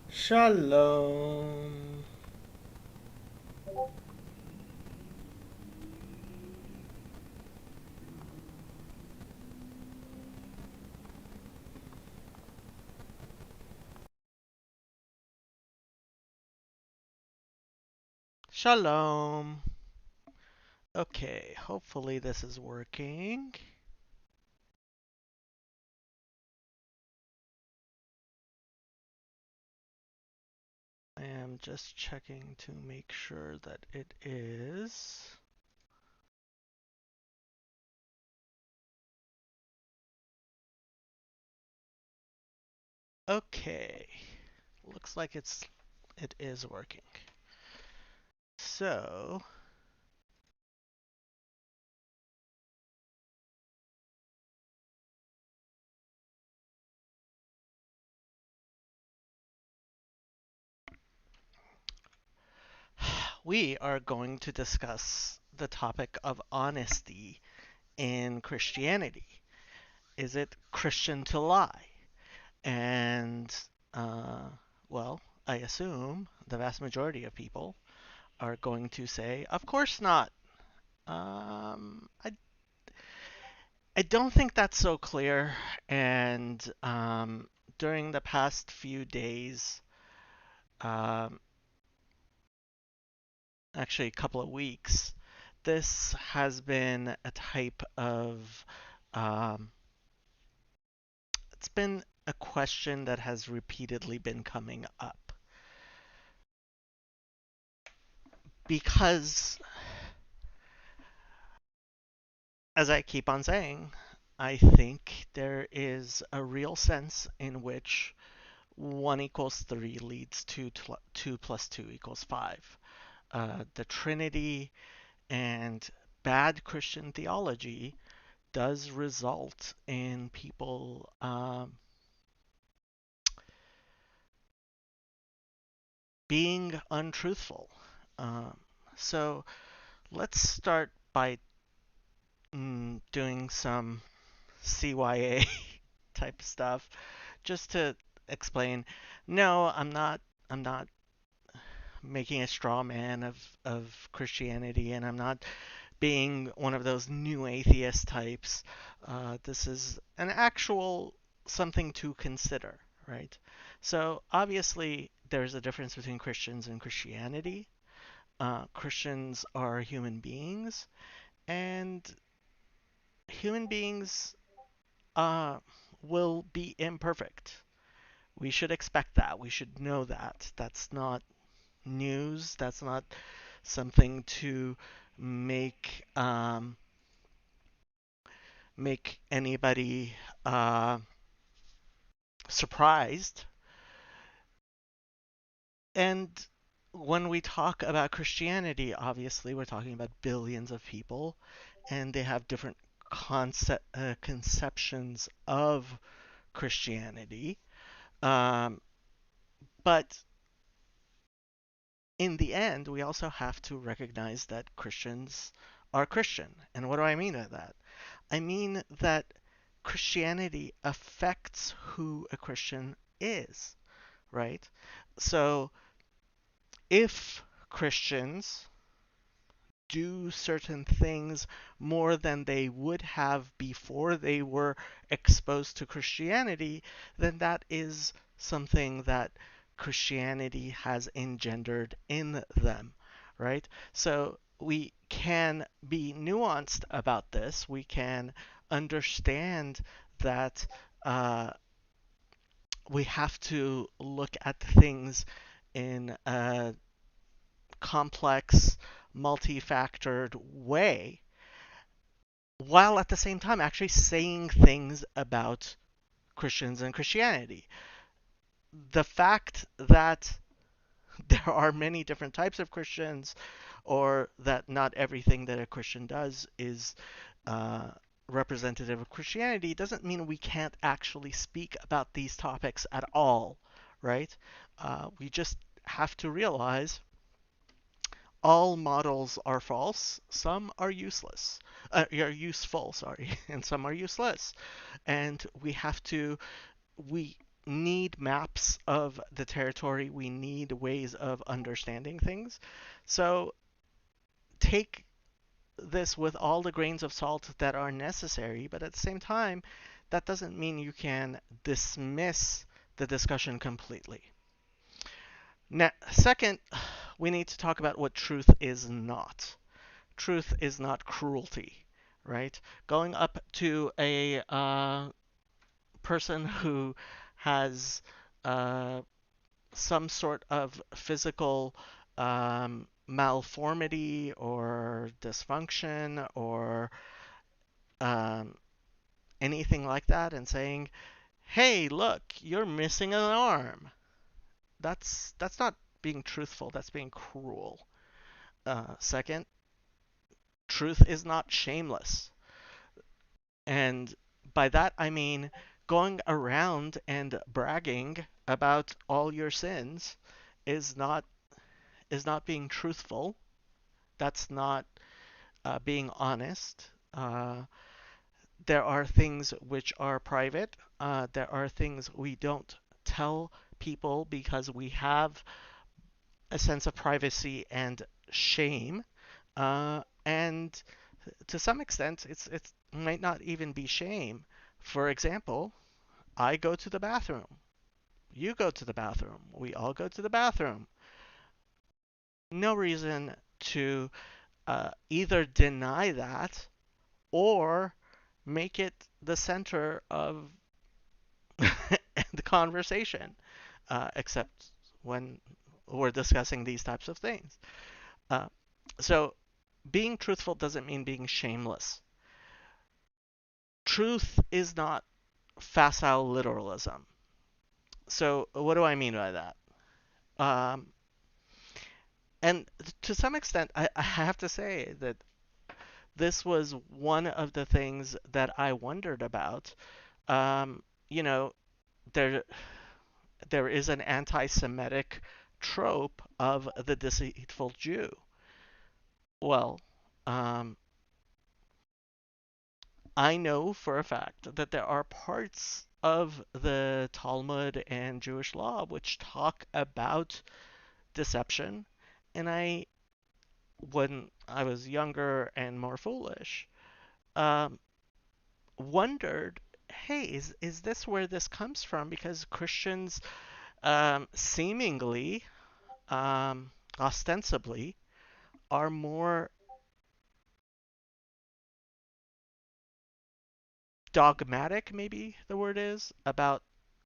Shalom. Shalom. Okay, hopefully this is working. I am just checking to make sure that it is. Okay, looks like it is working. So, we are going to discuss the topic of honesty in Christianity. Is it Christian to lie? And, uh, well, I assume the vast majority of people are going to say, of course not. I don't think that's so clear. And during the past few days, um, actually a couple of weeks, this has been a type of, um, it's been a question that has repeatedly been coming up. Because, as I keep on saying, I think there is a real sense in which 1 equals 3 leads to 2 plus 2 equals 5. The Trinity and bad Christian theology does result in people being untruthful. Um, so let's start by doing some CYA type stuff just to explain. No, I'm not making a straw man of Christianity, and I'm not being one of those new atheist types. This is an actual something to consider, right? So obviously, there's a difference between Christians and Christianity. Christians are human beings, and human beings uh, will be imperfect. We should expect that. We should know that. That's not news. That's not something to make make anybody uh, surprised. And when we talk about Christianity, obviously we're talking about billions of people, and they have different conceptions of Christianity. Um, but in the end, we also have to recognize that Christians are Christian. And what do I mean by that? I mean that Christianity affects who a Christian is, right? So if Christians do certain things more than they would have before they were exposed to Christianity, then that is something that Christianity has engendered in them, right? So we can be nuanced about this. We can understand that we have to look at things in a complex, multi-factored way, while at the same time actually saying things about Christians and Christianity. The fact that there are many different types of Christians, or that not everything that a Christian does is uh, representative of Christianity, doesn't mean we can't actually speak about these topics at all, right? We just have to realize all models are false. Some are useless, are useful, sorry, and some are useless. And we have to, we need maps of the territory. We need ways of understanding things. So take this with all the grains of salt that are necessary, but at the same time, that doesn't mean you can dismiss the discussion completely. Now, second, we need to talk about what truth is not. Truth is not cruelty, right? Going up to a person who has uh, some sort of physical malformity or dysfunction or um, anything like that and saying, "Hey, look, you're missing an arm." That's not being truthful. That's being cruel. Second, truth is not shameless, and by that I mean going around and bragging about all your sins is not being truthful. That's not being honest. There are things which are private. There are things we don't tell people because we have a sense of privacy and shame. And to some extent, it might not even be shame. For example, I go to the bathroom. You go to the bathroom. We all go to the bathroom. No reason to either deny that or make it the center of the conversation, except when we're discussing these types of things. Uh, so, being truthful doesn't mean being shameless. Truth is not facile literalism. So, what do I mean by that? Um, and to some extent, I have to say that this was one of the things that I wondered about. You know, there there is an anti-Semitic trope of the deceitful Jew. Well, um, I know for a fact that there are parts of the Talmud and Jewish law which talk about deception, and when I was younger and more foolish, um, wondered, hey, is this where this comes from? Because Christians seemingly, ostensibly, are more dogmatic, maybe the word is, about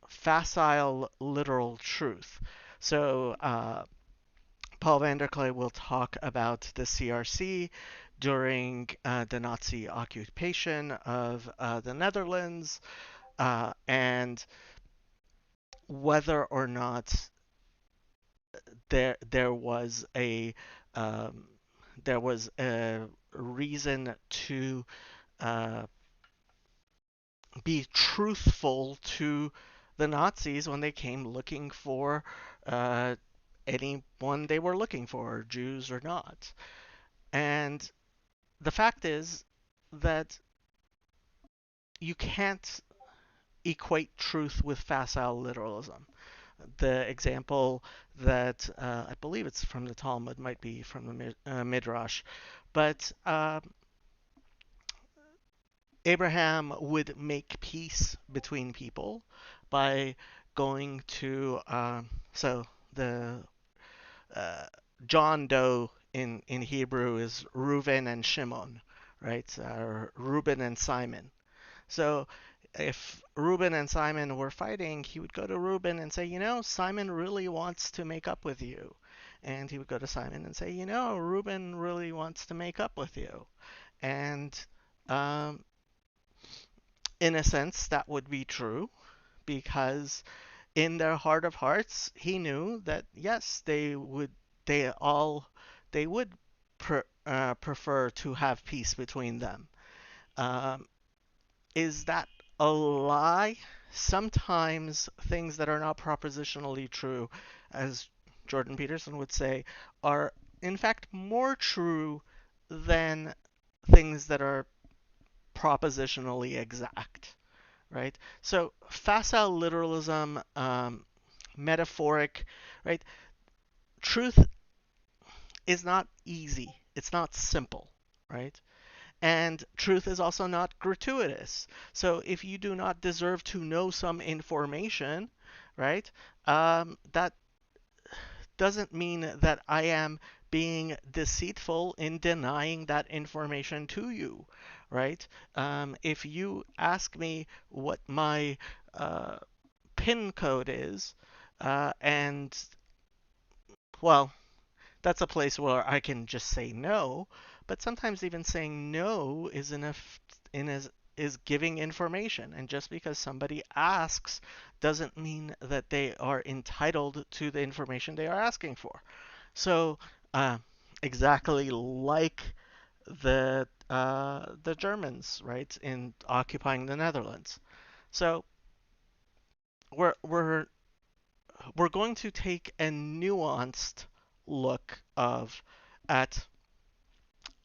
facile literal truth. So Paul van der Kloy will talk about the CRC during the Nazi occupation of the Netherlands and whether or not there was um, a reason to uh, be truthful to the Nazis when they came looking for uh, anyone they were looking for, Jews or not. And the fact is that you can't equate truth with facile literalism. The example that I believe it's from the Talmud, might be from the Midrash, but Abraham would make peace between people by going to so the uh, John Doe in Hebrew is Reuben and Shimon, right? Reuben and Simon. So if Reuben and Simon were fighting, he would go to Reuben and say, Simon really wants to make up with you. And he would go to Simon and say, Reuben really wants to make up with you. And um, in a sense, that would be true because in their heart of hearts, he knew that yes, they all, they would prefer to have peace between them. Um, is that a lie? Sometimes things that are not propositionally true, as Jordan Peterson would say, are in fact more true than things that are propositionally exact. right? So facile literalism, metaphoric, right? Truth is not easy. It's not simple, right? And truth is also not gratuitous. So if you do not deserve to know some information, right, that doesn't mean that I am being deceitful in denying that information to you, right? If you ask me what my uh, PIN code is, and well, that's a place where I can just say no. But sometimes even saying no is enough in is giving information. And just because somebody asks doesn't mean that they are entitled to the information they are asking for. So uh, exactly like the Germans, right, in occupying the Netherlands. So we're we're we're going to take a nuanced look of at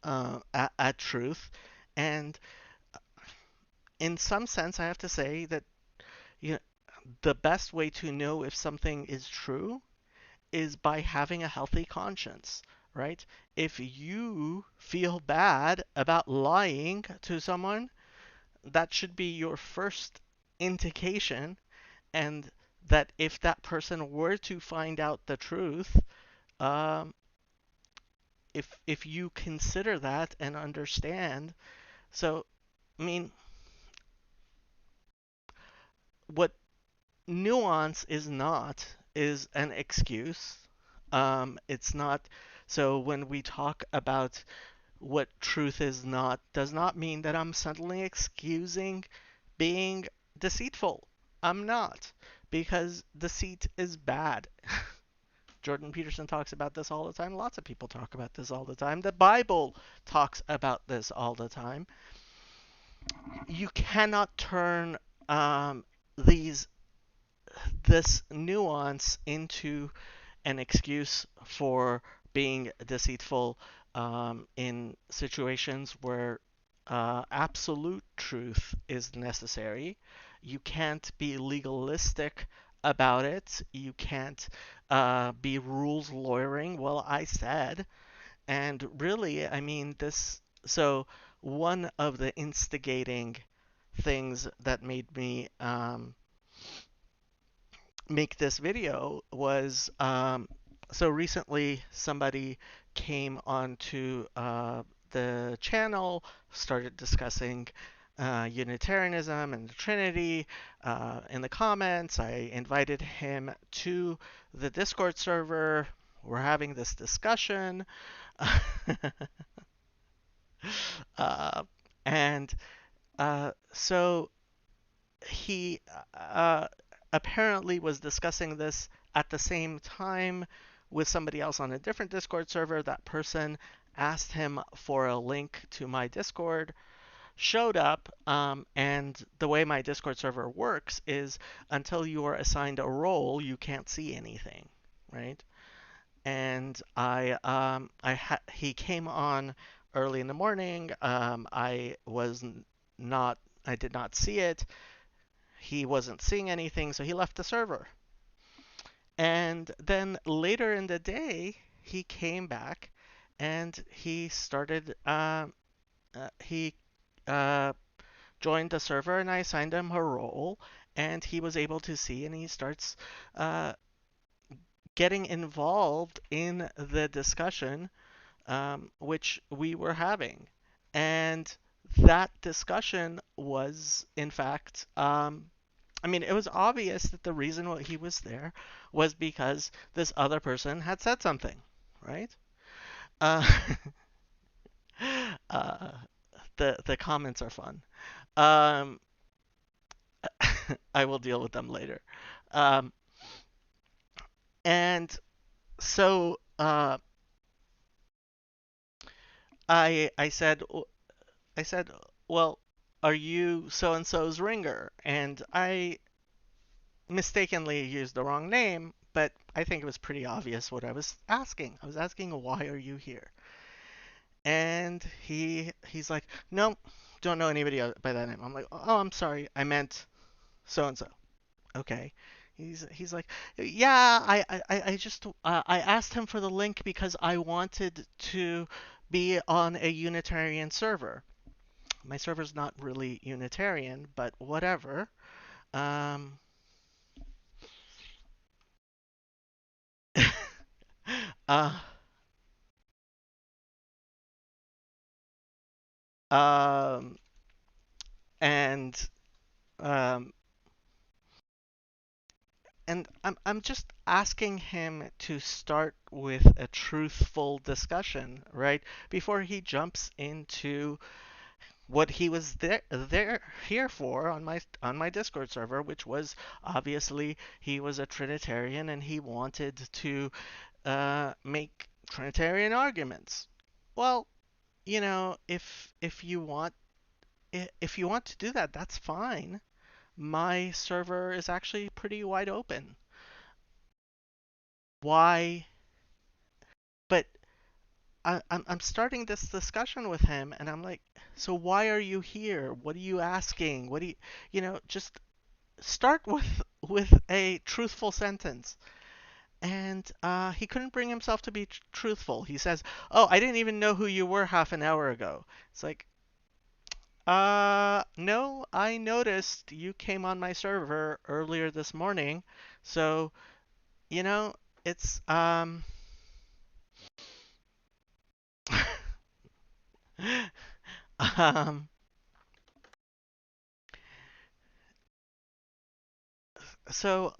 at truth. And in some sense, I have to say that you know, the best way to know if something is true is by having a healthy conscience, right? If you feel bad about lying to someone, that should be your first indication, and that if that person were to find out the truth, um, if you consider that and understand, so I mean, what nuance is not is an excuse. It's not. So when we talk about what truth is not, does not mean that I'm suddenly excusing being deceitful. I'm not, because deceit is bad. Jordan Peterson talks about this all the time. Lots of people talk about this all the time. The Bible talks about this all the time. You cannot turn um, these this nuance into an excuse for being deceitful in situations where absolute truth is necessary. You can't be legalistic about it. You can't be rules lawyering. Well, I said, and really, I mean, this. So, one of the instigating things that made me make this video was so recently somebody came onto the channel, started discussing Unitarianism and the Trinity in the comments. I invited him to the Discord server. We're having this discussion. uh, and so he apparently was discussing this at the same time with somebody else on a different Discord server. That person asked him for a link to my Discord, showed up, and the way my Discord server works is until you are assigned a role, you can't see anything, right? And he came on early in the morning. I was not, I did not see it. He wasn't seeing anything, so he left the server. And then later in the day, he came back and he started, he uh, joined the server, and I assigned him a role, and he was able to see, and he starts uh, getting involved in the discussion which we were having. And that discussion was, in fact, I mean, it was obvious that the reason why he was there was because this other person had said something, right? Uh, uh, the comments are fun. Um, I will deal with them later. Um, and so I said, well, are you so and so's ringer? And I mistakenly used the wrong name, but I think it was pretty obvious what I was asking. I was asking, why are you here? And he's like, no, don't know anybody by that name. I'm like, oh, I'm sorry. I meant so and so. Okay. He's like, yeah, I just I asked him for the link because I wanted to be on a Unitarian server. My server's not really Unitarian, but whatever. Um, uh, um, and um, I'm just asking him to start with a truthful discussion, right? Before he jumps into what he was here for on my Discord server, which was obviously he was a Trinitarian and he wanted to make Trinitarian arguments. Well, if you want to do that, that's fine. My server is actually pretty wide open. Why? But I'm starting this discussion with him, and I'm like, so why are you here? What are you asking? What do just start with a truthful sentence. And he couldn't bring himself to be truthful. He says, "Oh, I didn't even know who you were half an hour ago." It's like, no, I noticed you came on my server earlier this morning, so you know, it's um, so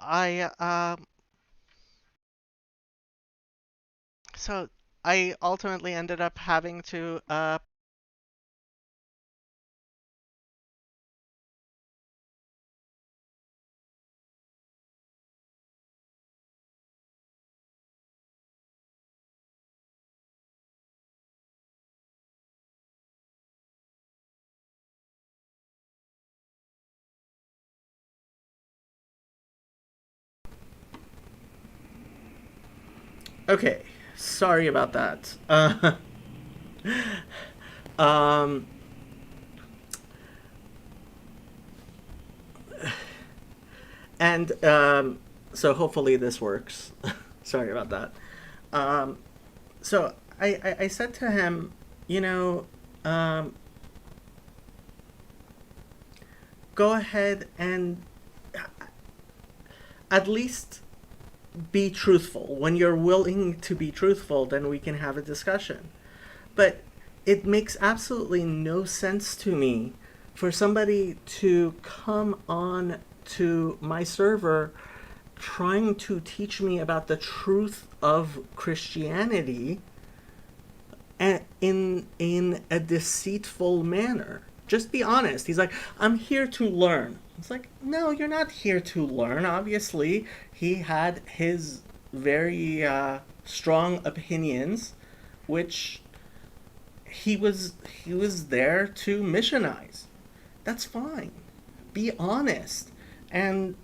so I ultimately ended up having to Okay, sorry about that. Um, and so hopefully this works. Sorry about that. Um, so I said to him, you know, um, go ahead and at least be truthful. When you're willing to be truthful, then we can have a discussion. But it makes absolutely no sense to me for somebody to come on to my server trying to teach me about the truth of Christianity in a deceitful manner. Just be honest. He's like, I'm here to learn. It's like, no, you're not here to learn. Obviously, he had his very strong opinions, which he was there to missionize. That's fine. Be honest. And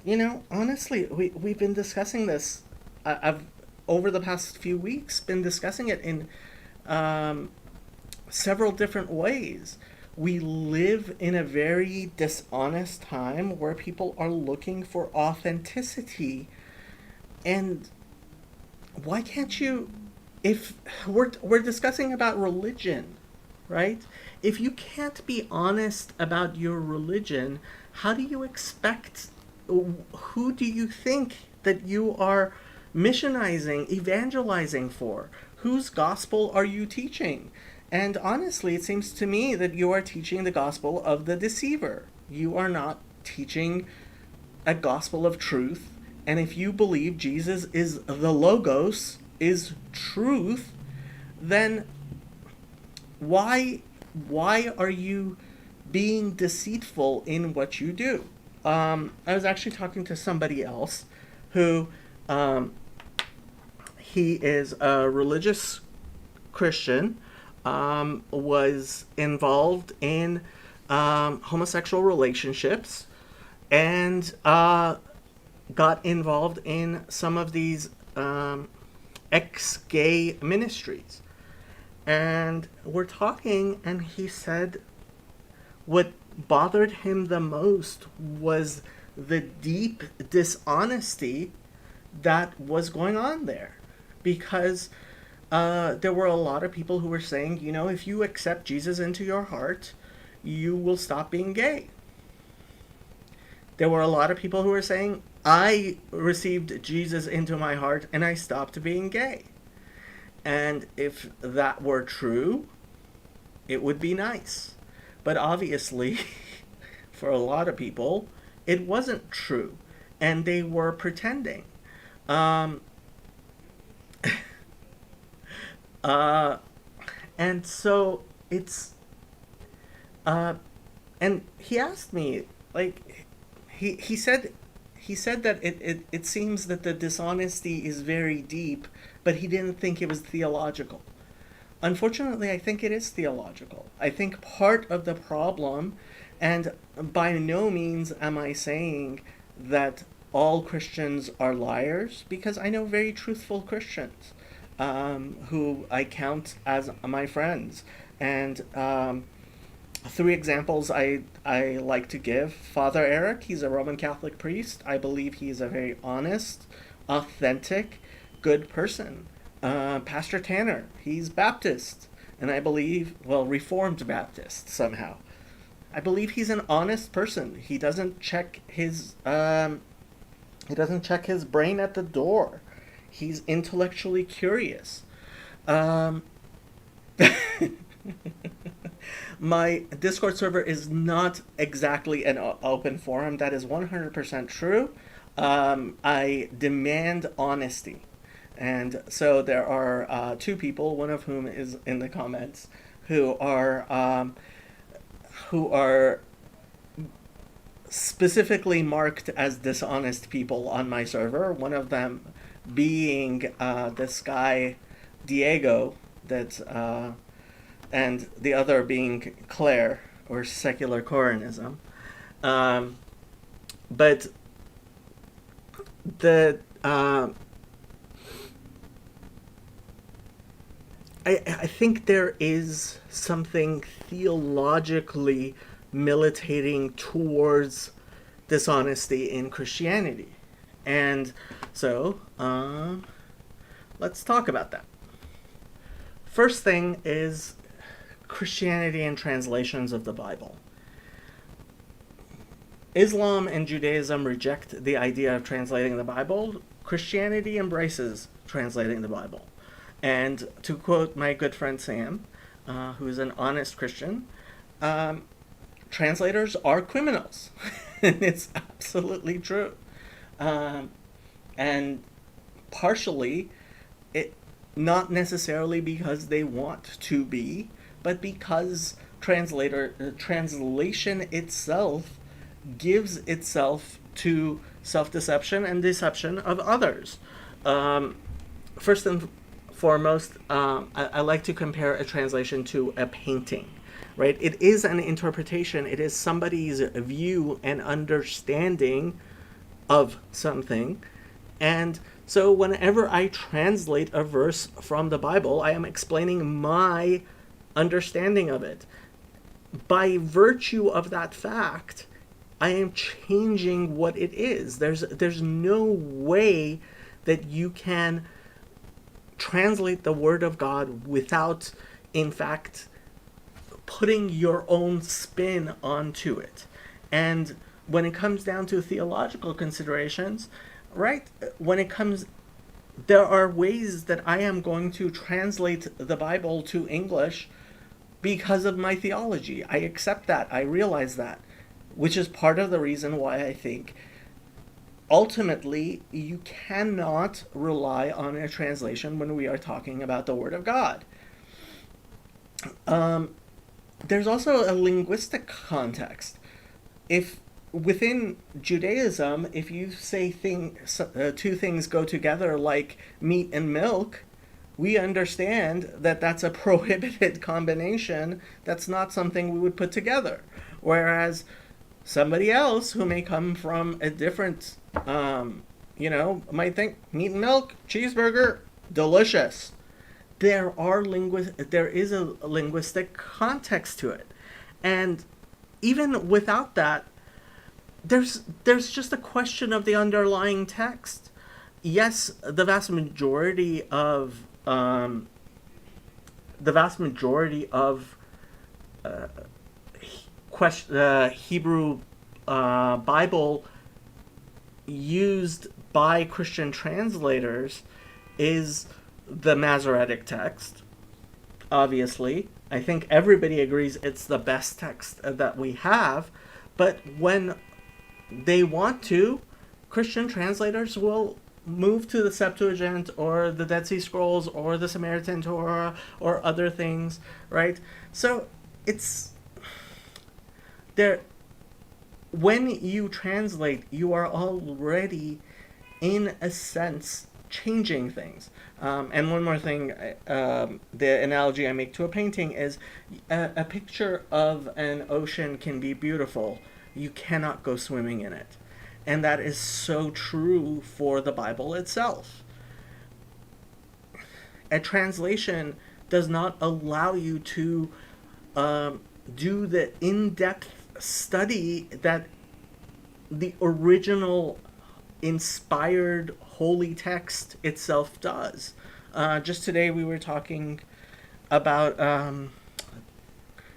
honestly, we've been discussing this. I've over the past few weeks been discussing it in um, several different ways. We live in a very dishonest time where people are looking for authenticity. And why can't you, if we're discussing about religion, right? If you can't be honest about your religion, how do you expect, who do you think that you are missionizing, evangelizing for? Whose gospel are you teaching? And honestly, it seems to me that you are teaching the gospel of the deceiver. You are not teaching a gospel of truth. And if you believe Jesus is the Logos, is truth, then why why are you being deceitful in what you do? I was actually talking to somebody else who um, he is a religious Christian, was involved in homosexual relationships, and got involved in some of these ex-gay ministries. And we're talking, and he said what bothered him the most was the deep dishonesty that was going on there. Because there were a lot of people who were saying, you know, if you accept Jesus into your heart, you will stop being gay. There were a lot of people who were saying, I received Jesus into my heart and I stopped being gay. And if that were true, it would be nice. But obviously, for a lot of people, it wasn't true. And they were pretending. Um, uh, and so it's, uh, and he asked me, like, he said, he said that it seems that the dishonesty is very deep, but he didn't think it was theological. Unfortunately, I think it is theological. I think part of the problem, and by no means am I saying that all Christians are liars, because I know very truthful Christians who I count as my friends. And three examples I like to give. Father Eric, he's a Roman Catholic priest. I believe he's a very honest, authentic, good person. Pastor Tanner, he's Baptist, and I believe, well, Reformed Baptist somehow. I believe he's an honest person. He doesn't check his brain at the door. He's intellectually curious. Um, my Discord server is not exactly an open forum. That is 100% true. I demand honesty. And so there are two people, one of whom is in the comments, who are specifically marked as dishonest people on my server. One of them being this guy Diego, that and the other being Claire, or secular Coronism. Um, but the I think there is something theologically militating towards dishonesty in Christianity. And so, let's talk about that. First thing is Christianity and translations of the Bible. Islam and Judaism reject the idea of translating the Bible. Christianity embraces translating the Bible. And to quote my good friend Sam, who's an honest Christian, translators are criminals. And it's absolutely true. Um, and partially, it not necessarily because they want to be, but because translation itself gives itself to self-deception and deception of others. Um, First and foremost, I like to compare a translation to a painting, right? It is an interpretation. It is somebody's view and understanding of something. And so whenever I translate a verse from the Bible, I am explaining my understanding of it. By virtue of that fact, I am changing what it is. There's no way that you can translate the Word of God without, in fact, putting your own spin onto it. And when it comes down to theological considerations, right, there are ways that I am going to translate the Bible to English because of my theology. I accept that. I realize that, which is part of the reason why I think ultimately you cannot rely on a translation when we are talking about the Word of God. Um, there's also a linguistic context. If within Judaism, if you say two things go together like meat and milk, we understand that that's a prohibited combination. That's not something we would put together. Whereas somebody else who may come from a different, might think meat and milk, cheeseburger, delicious. There is a linguistic context to it. And even without that, there's just a question of the underlying text. Yes, the vast majority of Hebrew Bible used by Christian translators is the Masoretic text. Obviously, I think everybody agrees it's the best text that we have. But when they want to, Christian translators will move to the Septuagint or the Dead Sea Scrolls or the Samaritan Torah or other things, right? So it's there. When you translate, you are already, in a sense, changing things. And one more thing, the analogy I make to a painting is a picture of an ocean can be beautiful. You cannot go swimming in it. And that is so true for the Bible itself. A translation does not allow you to do the in depth study that the original inspired holy text itself does. Just today we were talking about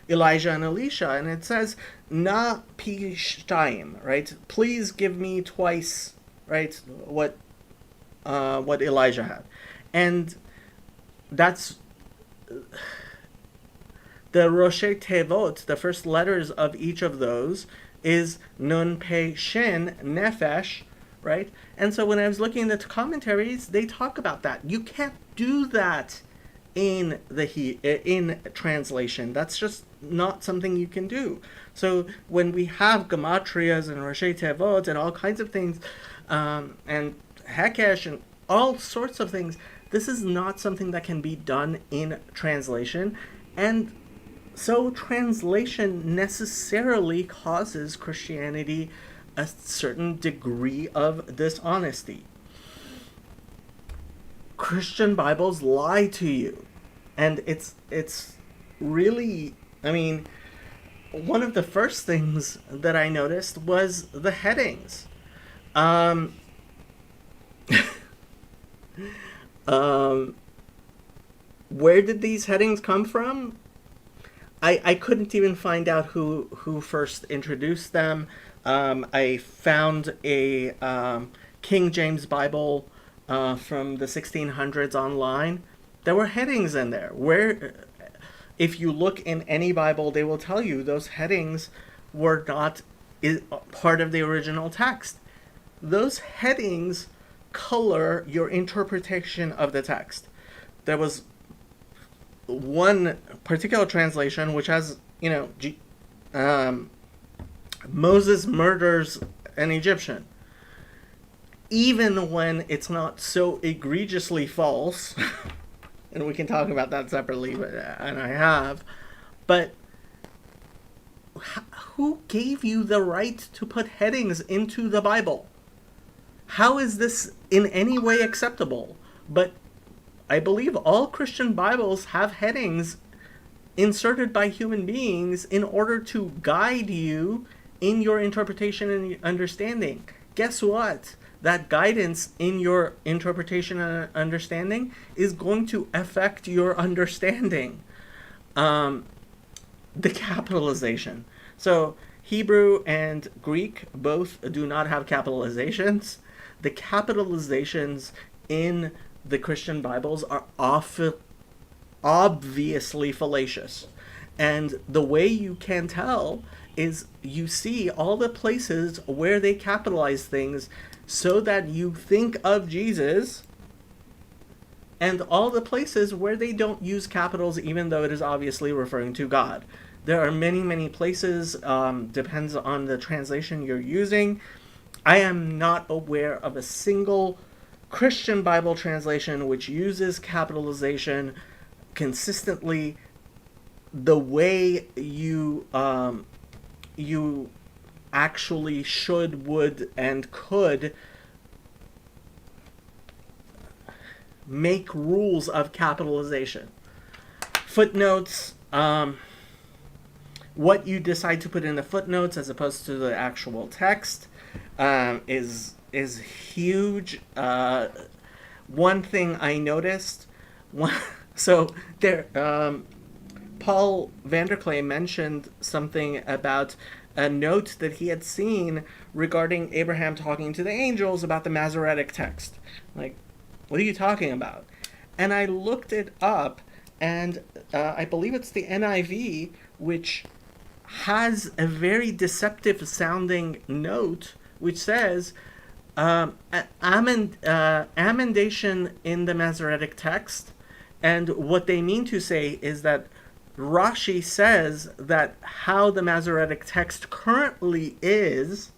Elijah and Elisha, and it says na pi shtayim, right? Please give me twice, right? What Elijah had, and that's the Roshei Tevot. The first letters of each of those is Nun Pe Shin Nefesh, right? And so when I was looking at the commentaries, they talk about that. You can't do that in translation. That's just not something you can do. So when we have gematrias and Roshei Tevot and all kinds of things, and Hekesh and all sorts of things, this is not something that can be done in translation. And so translation necessarily causes Christianity a certain degree of dishonesty. Christian Bibles lie to you. And it's really, I mean, one of the first things that I noticed was the headings. Um, where did these headings come from? I couldn't even find out who first introduced them. I found a King James Bible from the 1600s online. There were headings in there. Where, if you look in any Bible, they will tell you those headings were not part of the original text. Those headings color your interpretation of the text. There was one particular translation which has, Moses murders an Egyptian. Even when it's not so egregiously false, and we can talk about that separately, and I have, but who gave you the right to put headings into the Bible? How is this in any way acceptable? But I believe all Christian Bibles have headings inserted by human beings in order to guide you in your interpretation and understanding. Guess what? That guidance in your interpretation and understanding is going to affect your understanding. The capitalization. So Hebrew and Greek both do not have capitalizations. The capitalizations in the Christian Bibles are often obviously fallacious. And the way you can tell is you see all the places where they capitalize things so that you think of Jesus, and all the places where they don't use capitals even though it is obviously referring to God. There are many, many places, depends on the translation you're using. I am not aware of a single Christian Bible translation which uses capitalization consistently the way you actually should, would, and could make rules of capitalization. Footnotes, what you decide to put in the footnotes as opposed to the actual text is huge. One thing I noticed, one, so there, Paul Vanderklay mentioned something about a note that he had seen regarding Abraham talking to the angels about the Masoretic text. Like, what are you talking about? And I looked it up, and I believe it's the NIV, which has a very deceptive sounding note which says amendation in the Masoretic text. And what they mean to say is that Rashi says that how the Masoretic text currently is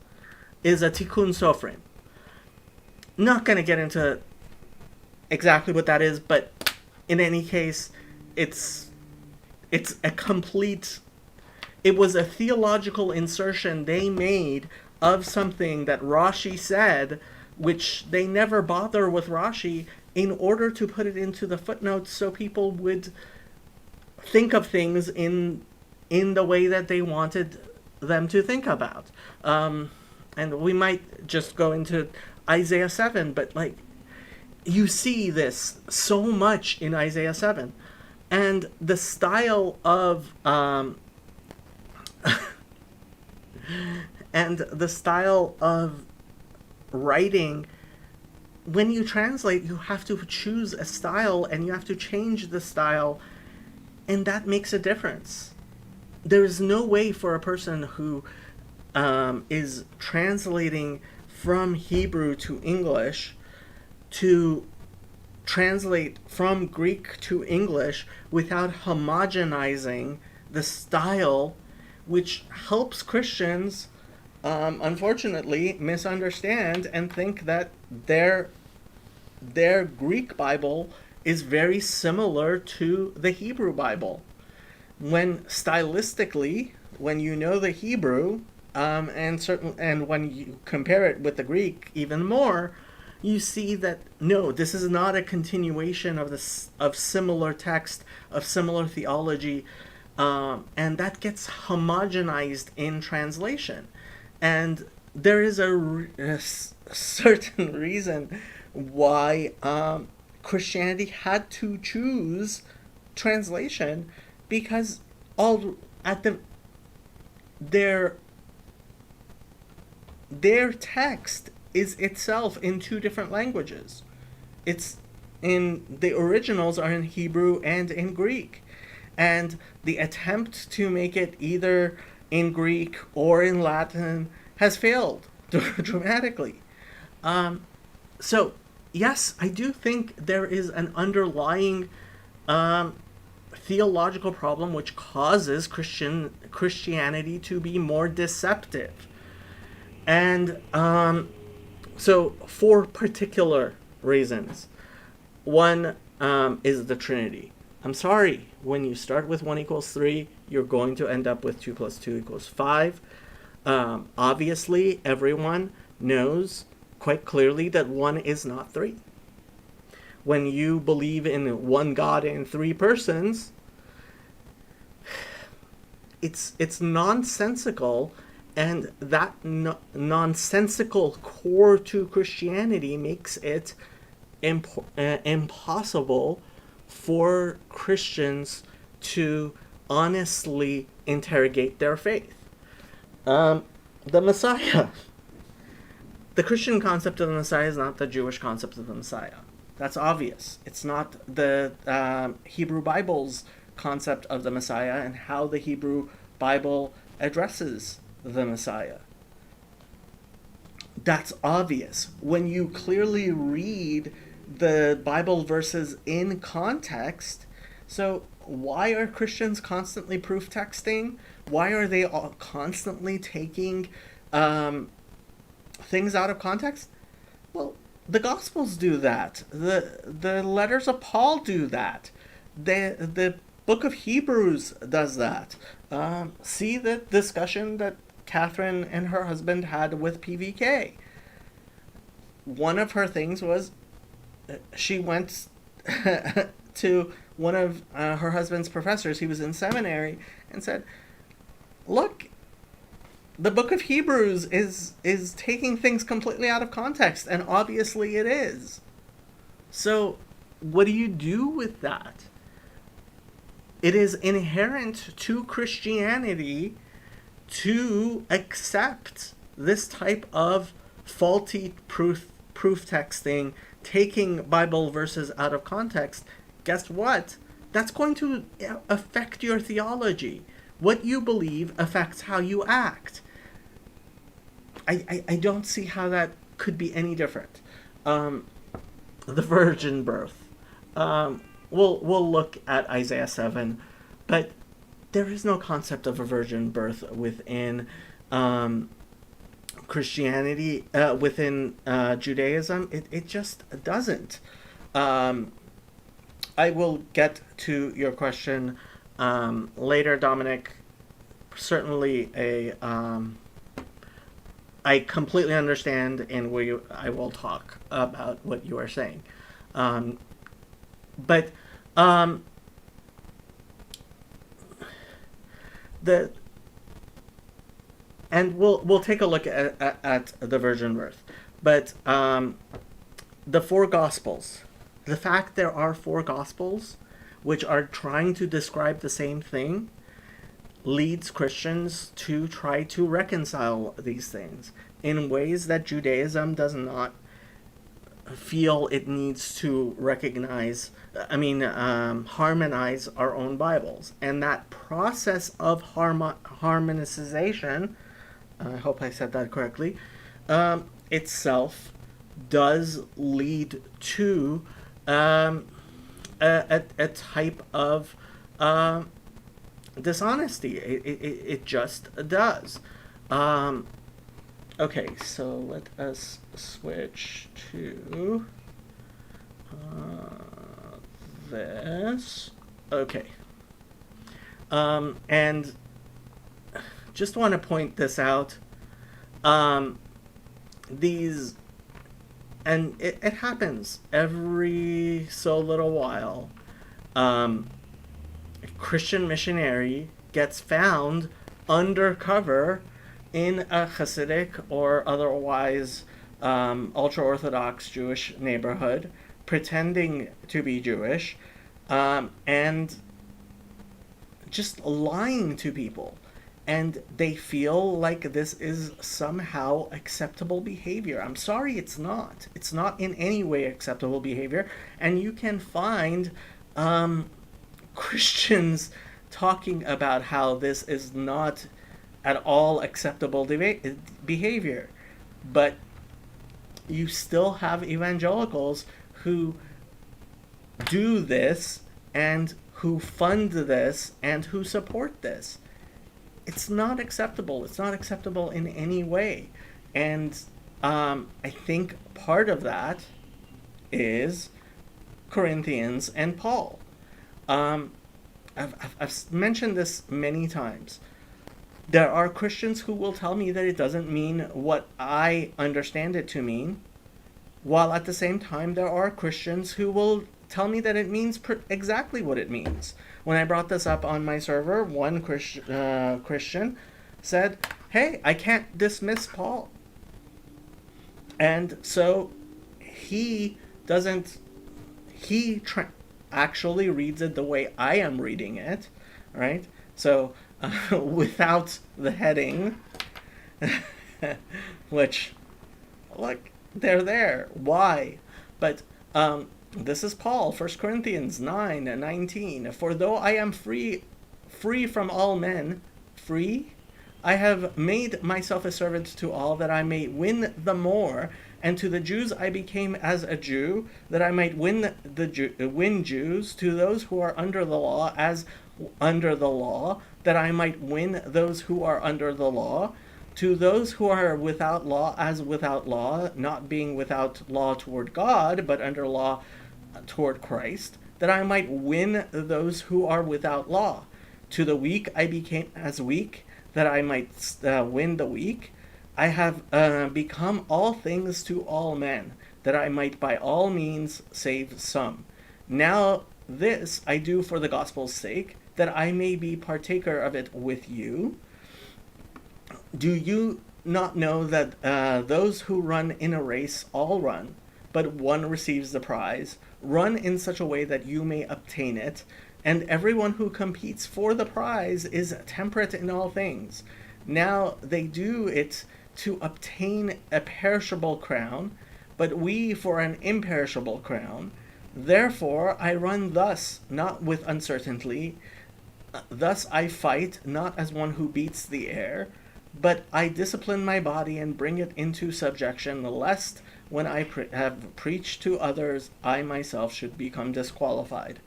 a tikkun sofrim. Not going to get into exactly what that is, but in any case, it's a complete. It was a theological insertion they made of something that Rashi said, which they never bother with Rashi in order to put it into the footnotes so people would think of things in the way that they wanted them to think about. And we might just go into Isaiah 7, but like you see this so much in Isaiah 7. And the style of and the style of writing, when you translate, you have to choose a style and you have to change the style, and that makes a difference. There is no way for a person who is translating from Hebrew to English to translate from Greek to English without homogenizing the style, which helps Christians, unfortunately, misunderstand and think that their Greek Bible is very similar to the Hebrew Bible. When stylistically, when you know the Hebrew, and when you compare it with the Greek even more, you see that no, this is not a continuation of similar text, of similar theology, and that gets homogenized in translation. And there is a certain reason why Christianity had to choose translation, because all at their text is itself in two different languages. It's in the originals are in Hebrew and in Greek, and the attempt to make it either in Greek or in Latin has failed dramatically. So yes, I do think there is an underlying theological problem which causes Christianity to be more deceptive. And so, for particular reasons. One is the Trinity. I'm sorry, when you start with 1 equals 3, you're going to end up with 2 plus 2 equals 5. Obviously, everyone knows quite clearly that 1 is not 3. When you believe in one God and three persons, it's nonsensical, and that nonsensical core to Christianity makes it impossible for Christians to honestly interrogate their faith. The Messiah. The Christian concept of the Messiah is not the Jewish concept of the Messiah. That's obvious. It's not the Hebrew Bible's concept of the Messiah and how the Hebrew Bible addresses the Messiah. That's obvious. When you clearly read the Bible verses in context, so why are Christians constantly proof texting? Why are they all constantly taking things out of context? Well, the Gospels do that. The letters of Paul do that. The book of Hebrews does that. See the discussion that Catherine and her husband had with PVK. One of her things was she went to one of her husband's professors, he was in seminary, and said, look, the book of Hebrews is taking things completely out of context, and obviously it is. So, what do you do with that? It is inherent to Christianity to accept this type of faulty proof texting, taking Bible verses out of context. Guess what? That's going to affect your theology. What you believe affects how you act. I don't see how that could be any different. The virgin birth. We'll look at Isaiah 7, but there is no concept of a virgin birth within Christianity, within Judaism. It just doesn't. I will get to your question later, Dominic. Certainly I completely understand, and I will talk about what you are saying. But the and we'll take a look at the virgin birth, but the four gospels, the fact there are four gospels which are trying to describe the same thing, leads Christians to try to reconcile these things in ways that Judaism does not feel it needs to harmonize our own Bibles. And that process of harmonization, I hope I said that correctly, itself does lead to a type of dishonesty. It just does. Okay, so let us switch to this. Okay. And just want to point this out. These, and it happens every so little while. A Christian missionary gets found undercover in a Hasidic or otherwise ultra-Orthodox Jewish neighborhood, pretending to be Jewish, and just lying to people. And they feel like this is somehow acceptable behavior. I'm sorry, it's not. It's not in any way acceptable behavior. And you can find Christians talking about how this is not at all acceptable behavior. But you still have evangelicals who do this and who fund this and who support this. It's not acceptable. It's not acceptable in any way. And I think part of that is Corinthians and Paul. I've mentioned this many times. There are Christians who will tell me that it doesn't mean what I understand it to mean, while at the same time there are Christians who will tell me that it means exactly what it means. When I brought this up on my server, one Christian said, hey, I can't dismiss Paul. And so he actually reads it the way I am reading it, right? So without the heading, which, look, they're there. Why? But this is Paul, 1 Corinthians 9:19. For though I am free from all men, I have made myself a servant to all, that I may win the more. And to the Jews I became as a Jew, that I might win Jews. To those who are under the law, as under the law, that I might win those who are under the law. To those who are without law, as without law, not being without law toward God, but under law toward Christ, that I might win those who are without law. To the weak I became as weak, that I might win the weak. I have become all things to all men, that I might by all means save some. Now this I do for the gospel's sake, that I may be partaker of it with you. Do you not know that those who run in a race all run, but one receives the prize? Run in such a way that you may obtain it, and everyone who competes for the prize is temperate in all things. Now they do it to obtain a perishable crown, but we for an imperishable crown. Therefore I run thus, not with uncertainty. Thus I fight, not as one who beats the air, but I discipline my body and bring it into subjection, lest when I have preached to others, I myself should become disqualified.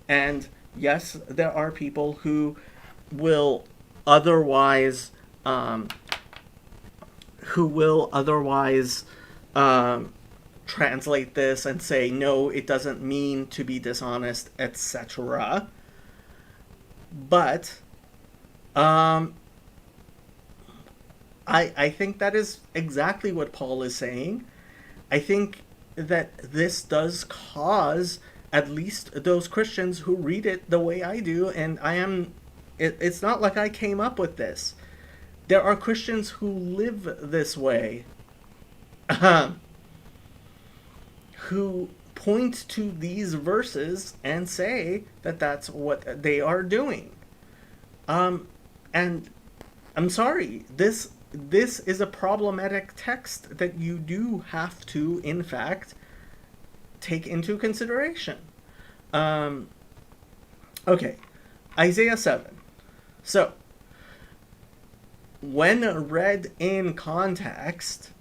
And yes, there are people who will otherwise, um, who will otherwise um, translate this and say, no, it doesn't mean to be dishonest, etc. But um, I think that is exactly what Paul is saying. I think that this does cause at least those Christians who read it the way I do, and it's not like I came up with this. There are Christians who live this way, who point to these verses and say that that's what they are doing. And I'm sorry, this is a problematic text that you do have to, in fact, take into consideration. Um, okay, Isaiah 7. So, when read in context,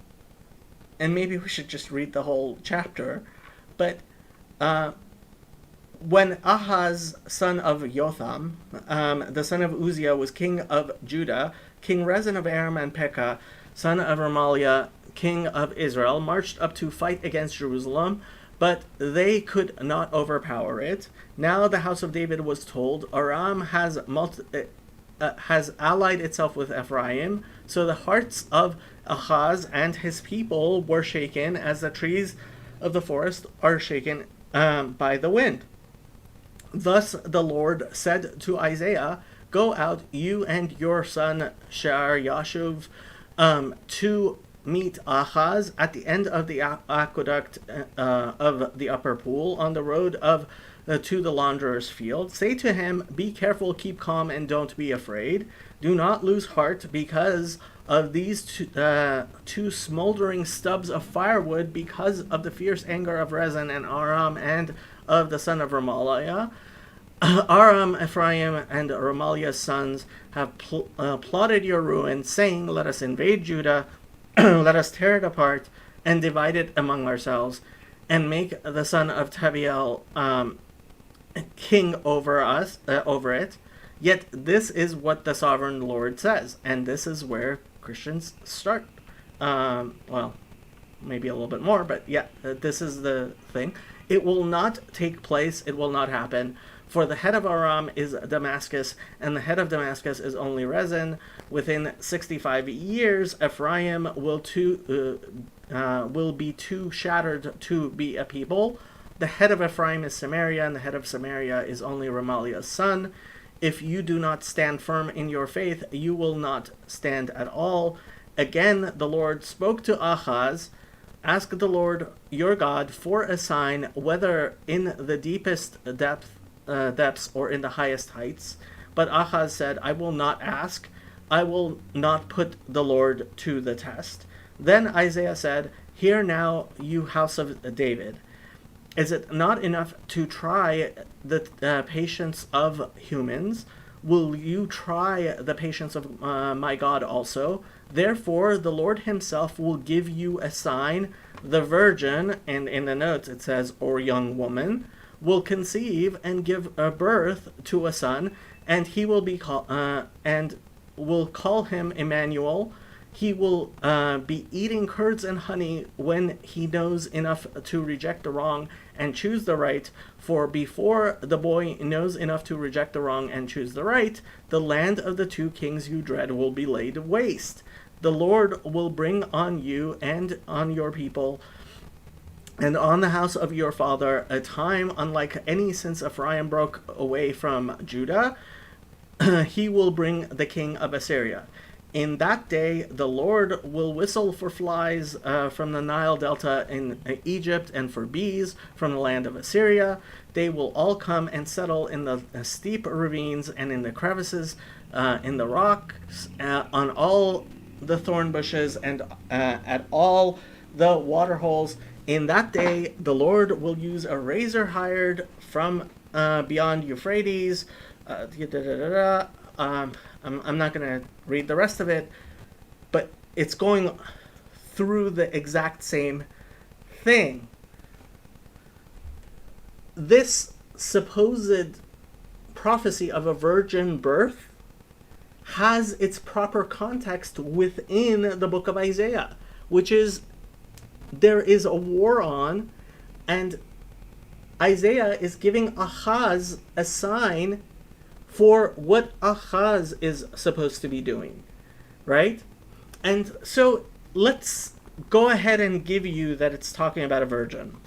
and maybe we should just read the whole chapter, but uh, when Ahaz, son of Jotham, the son of Uzziah, was king of Judah, King Rezin of Aram and Pekah, son of Remaliah, king of Israel, marched up to fight against Jerusalem, but they could not overpower it. Now the house of David was told, Aram has allied itself with Ephraim, so the hearts of Ahaz and his people were shaken as the trees of the forest are shaken by the wind. Thus the Lord said to Isaiah, go out, you and your son Shear-Yashuv, to meet Ahaz at the end of the aqueduct of the upper pool on the road to the launderer's field. Say to him, be careful, keep calm, and don't be afraid. Do not lose heart because of these two smoldering stubs of firewood, because of the fierce anger of Rezin and Aram and of the son of Remaliah. Aram, Ephraim, and Remaliah's sons have plotted your ruin, saying, let us invade Judah, let us tear it apart, and divide it among ourselves, and make the son of Tabiel king over it. Yet this is what the sovereign Lord says, and this is where Christians start. Well, maybe a little bit more, but yeah, this is the thing. It will not take place, it will not happen. For the head of Aram is Damascus, and the head of Damascus is only Rezin. Within 65 years, Ephraim will be too shattered to be a people. The head of Ephraim is Samaria, and the head of Samaria is only Remaliah's son. If you do not stand firm in your faith, you will not stand at all. Again, the Lord spoke to Ahaz, ask the Lord your God for a sign, whether in the deepest depths or in the highest heights. But Ahaz said, I will not ask. I will not put the Lord to the test. Then Isaiah said, hear now, you house of David. Is it not enough to try the patience of humans? Will you try the patience of my God also? Therefore, the Lord himself will give you a sign. The virgin, and in the notes it says, or young woman, will conceive and give a birth to a son, and he will be and will call him Emmanuel. He will be eating curds and honey when he knows enough to reject the wrong and choose the right. For before the boy knows enough to reject the wrong and choose the right, the land of the two kings you dread will be laid waste. The Lord will bring on you and on your people and on the house of your father a time unlike any since Ephraim broke away from Judah. He will bring the king of Assyria. In that day, the Lord will whistle for flies from the Nile Delta in Egypt and for bees from the land of Assyria. They will all come and settle in the steep ravines and in the crevices in the rocks, on all the thorn bushes and at all the water holes. In that day, the Lord will use a razor hired from beyond Euphrates. I'm not going to read the rest of it, but it's going through the exact same thing. This supposed prophecy of a virgin birth has its proper context within the book of Isaiah, which is there is a war on, and Isaiah is giving Ahaz a sign for what Ahaz is supposed to be doing, right? And so let's go ahead and give you that it's talking about a virgin.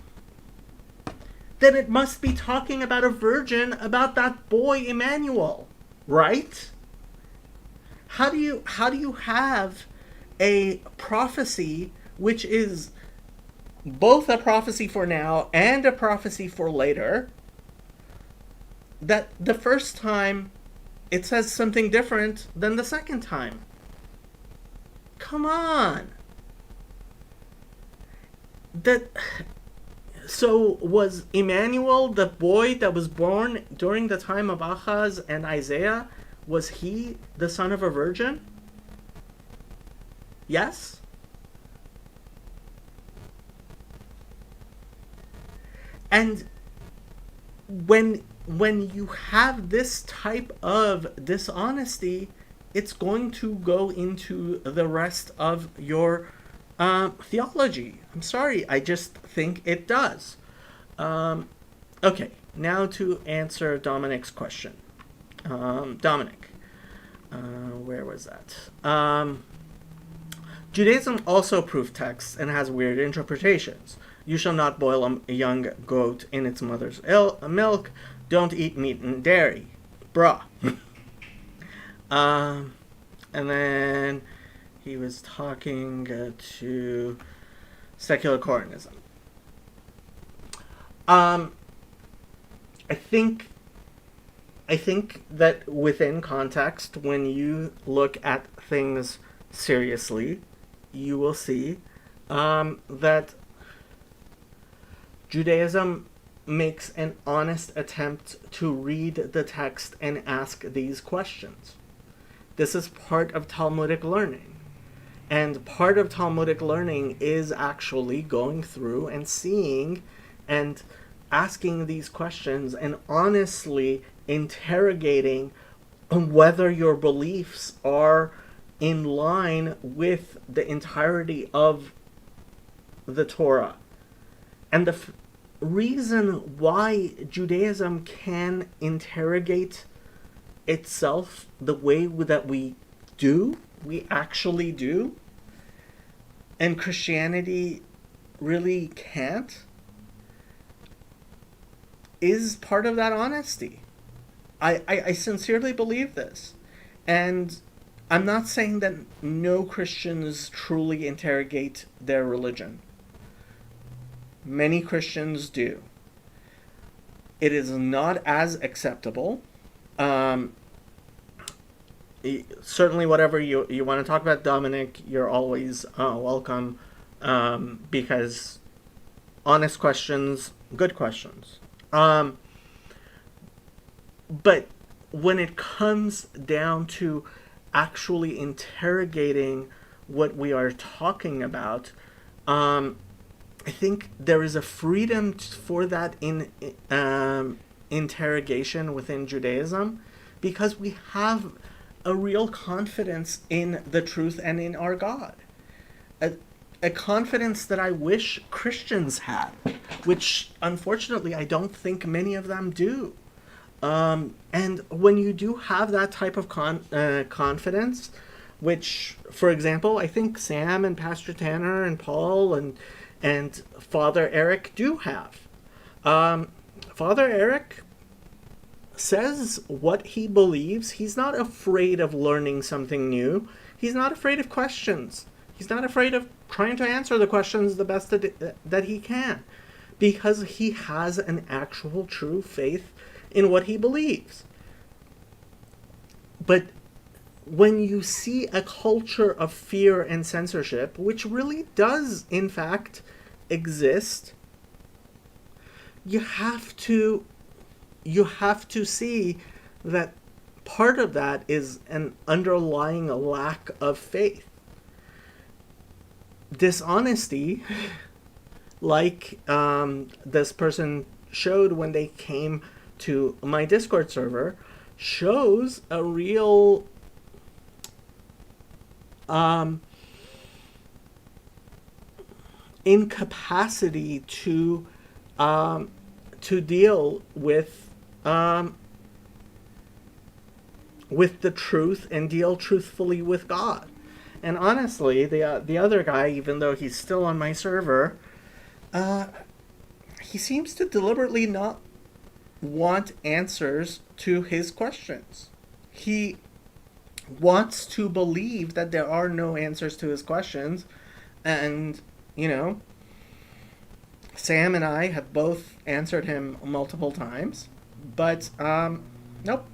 Then it must be talking about a virgin, about that boy Emmanuel, right? How do you have a prophecy which is both a prophecy for now and a prophecy for later, that the first time it says something different than the second time? Come on. So was Emmanuel, the boy that was born during the time of Ahaz and Isaiah, was he the son of a virgin? Yes? And when you have this type of dishonesty, it's going to go into the rest of your theology. I'm sorry, I just think it does. Okay, now to answer Dominic's question. Dominic, where was that? Judaism also proof texts and has weird interpretations. You shall not boil a young goat in its mother's milk. Don't eat meat and dairy. Bruh. And then he was talking to secular Coranism. I think that within context, when you look at things seriously, you will see that Judaism makes an honest attempt to read the text and ask these questions. This is part of Talmudic learning. And part of Talmudic learning is actually going through and seeing and asking these questions and honestly interrogating whether your beliefs are in line with the entirety of the Torah. And the reason why Judaism can interrogate itself the way that we actually do, and Christianity really can't, is part of that honesty. I sincerely believe this. And I'm not saying that no Christians truly interrogate their religion. Many Christians do. It is not as acceptable. Certainly, whatever you want to talk about, Dominic, you're always welcome, because honest questions, good questions. But when it comes down to actually interrogating what we are talking about, I think there is a freedom for that in interrogation within Judaism, because we have a real confidence in the truth and in our God. A confidence that I wish Christians had, which unfortunately I don't think many of them do. And when you do have that type of confidence, which, for example, I think Sam and Pastor Tanner and Paul and Father Eric do have. Father Eric says what he believes. He's not afraid of learning something new. He's not afraid of questions. He's not afraid of trying to answer the questions the best that he can, because he has an actual true faith in what he believes. But when you see a culture of fear and censorship, which really does, in fact, exist, you have to see that part of that is an underlying lack of faith. Dishonesty, like this person showed when they came to my Discord server, shows a real incapacity to deal with the truth and deal truthfully with God. And honestly, the other guy, even though he's still on my server, he seems to deliberately not want answers to his questions. He wants to believe that there are no answers to his questions, and Sam and I have both answered him multiple times, but nope.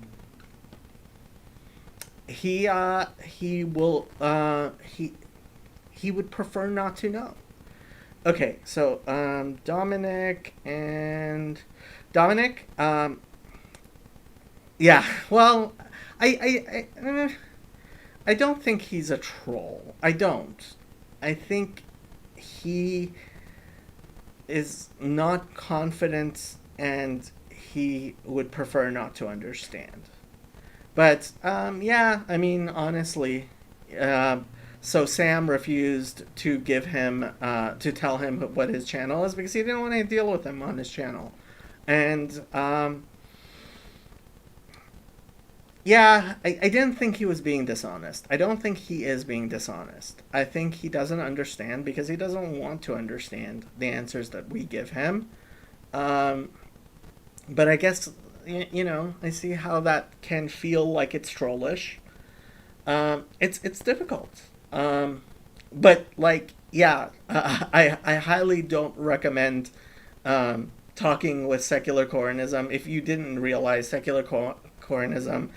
He will he would prefer not to know. Okay, so Dominic, yeah. Well, I don't think he's a troll. I don't. I think he is not confident, and he would prefer not to understand. But yeah, I mean, honestly, so Sam refused to give him to tell him what his channel is because he didn't want to deal with him on his channel, and yeah, I didn't think he was being dishonest. I don't think he is being dishonest. I think he doesn't understand because he doesn't want to understand the answers that we give him. But I guess, I see how that can feel like it's trollish. It's difficult. But like, yeah, I highly don't recommend talking with secular Coranism. If you didn't realize, secular Coranism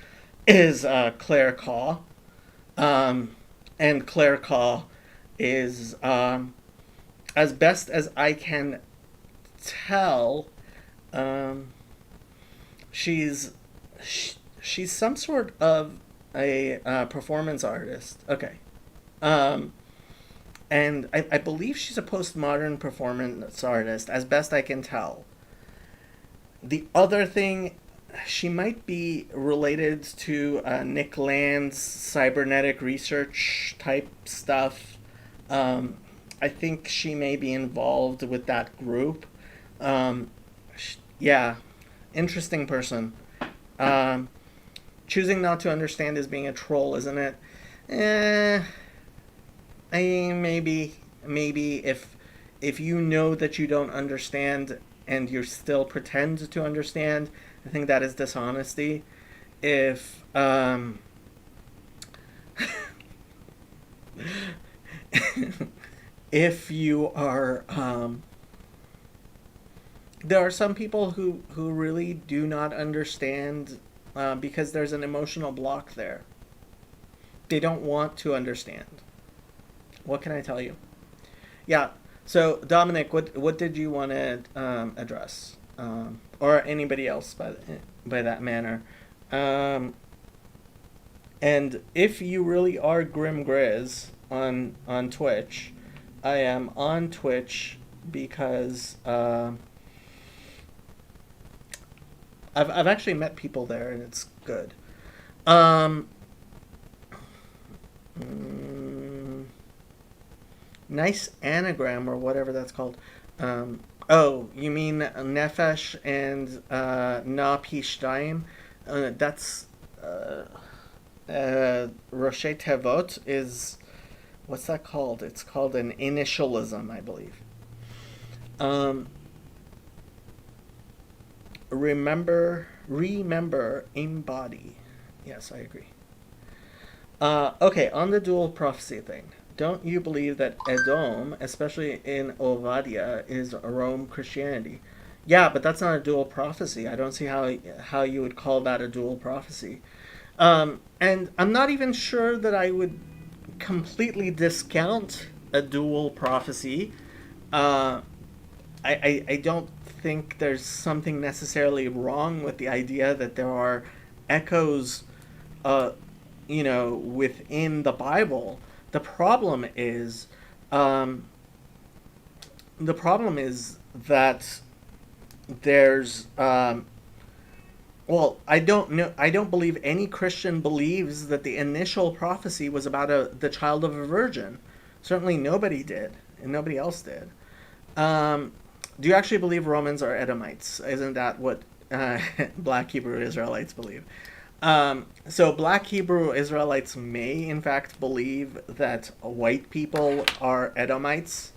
is Claire Caw. And Claire Caw is, as best as I can tell, she's some sort of a performance artist. Okay. And I believe she's a postmodern performance artist, as best I can tell. The other thing, she might be related to Nick Land's cybernetic research type stuff. I think she may be involved with that group. Yeah, interesting person. Choosing not to understand is being a troll, isn't it? Maybe if you know that you don't understand and you still pretend to understand, I think that is dishonesty. If if you are there are some people who really do not understand because there's an emotional block there. They don't want to understand. What can I tell you? Yeah. So Dominic, what did you want to address, or anybody else by that manner? And if you really are Grim Grizz on Twitch, I am on Twitch because I've actually met people there and it's good. Nice anagram or whatever that's called. Oh, you mean Nefesh and Na Pishtaim? That's Rosh Tevot is, what's that called? It's called an initialism, I believe. Remember, embody. Yes, I agree. Okay, on the dual prophecy thing, don't you believe that Edom, especially in Ovadia, is Rome Christianity? Yeah, but that's not a dual prophecy. I don't see how you would call that a dual prophecy. And I'm not even sure that I would completely discount a dual prophecy. Uh, I don't think there's something necessarily wrong with the idea that there are echoes, uh, within the Bible. The problem is, um, the problem is that there's, well, I don't know. I don't believe any Christian believes that the initial prophecy was about the child of a virgin. Certainly, nobody did, and nobody else did. Um, do you actually believe Romans are Edomites? Isn't that what Black Hebrew Israelites believe? So Black Hebrew Israelites may, in fact, believe that white people are Edomites.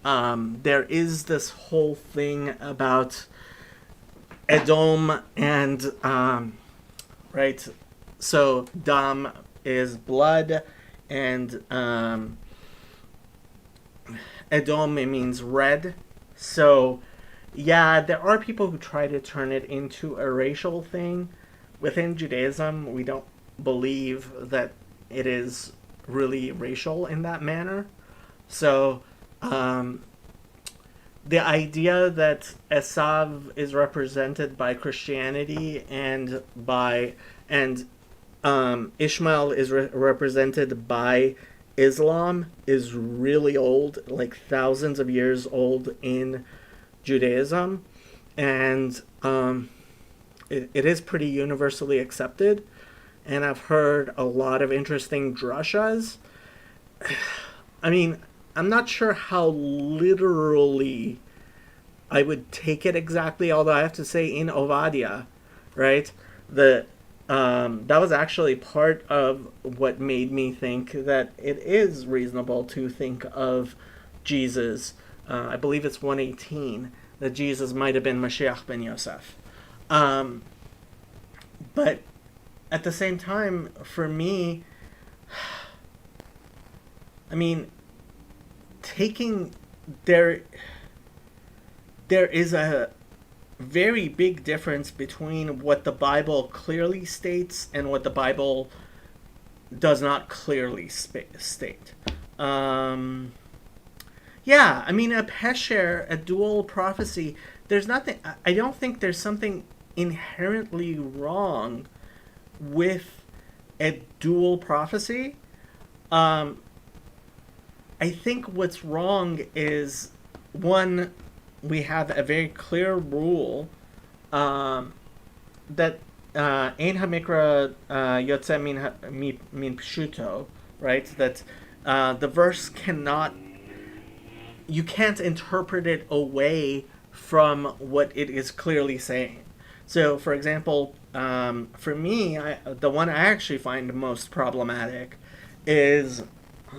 There is this whole thing about Edom and right. So Dam is blood, and Edom, it means red. So yeah, there are people who try to turn it into a racial thing. Within Judaism, we don't believe that it is really racial in that manner. So um, the idea that Esav is represented by Christianity and Ishmael is represented by Islam is really old, like thousands of years old in Judaism, and it is pretty universally accepted. And I've heard a lot of interesting drushas. I mean, I'm not sure how literally I would take it exactly, although I have to say in Ovadia, right? The That was actually part of what made me think that it is reasonable to think of Jesus. I believe it's 118 that Jesus might have been Mashiach ben Yosef. Um, but at the same time, for me, I mean, taking there there is a very big difference between what the Bible clearly states and what the Bible does not clearly state. Um, yeah, I mean, a pesher, a dual prophecy, there's nothing, I don't think there's something inherently wrong with a dual prophecy. Um, I think what's wrong is one, we have a very clear rule um, that Ein Hamikra Yotze min Pshuto, right? That the verse cannot, you can't interpret it away from what it is clearly saying. So, for example, for me, the one I actually find most problematic is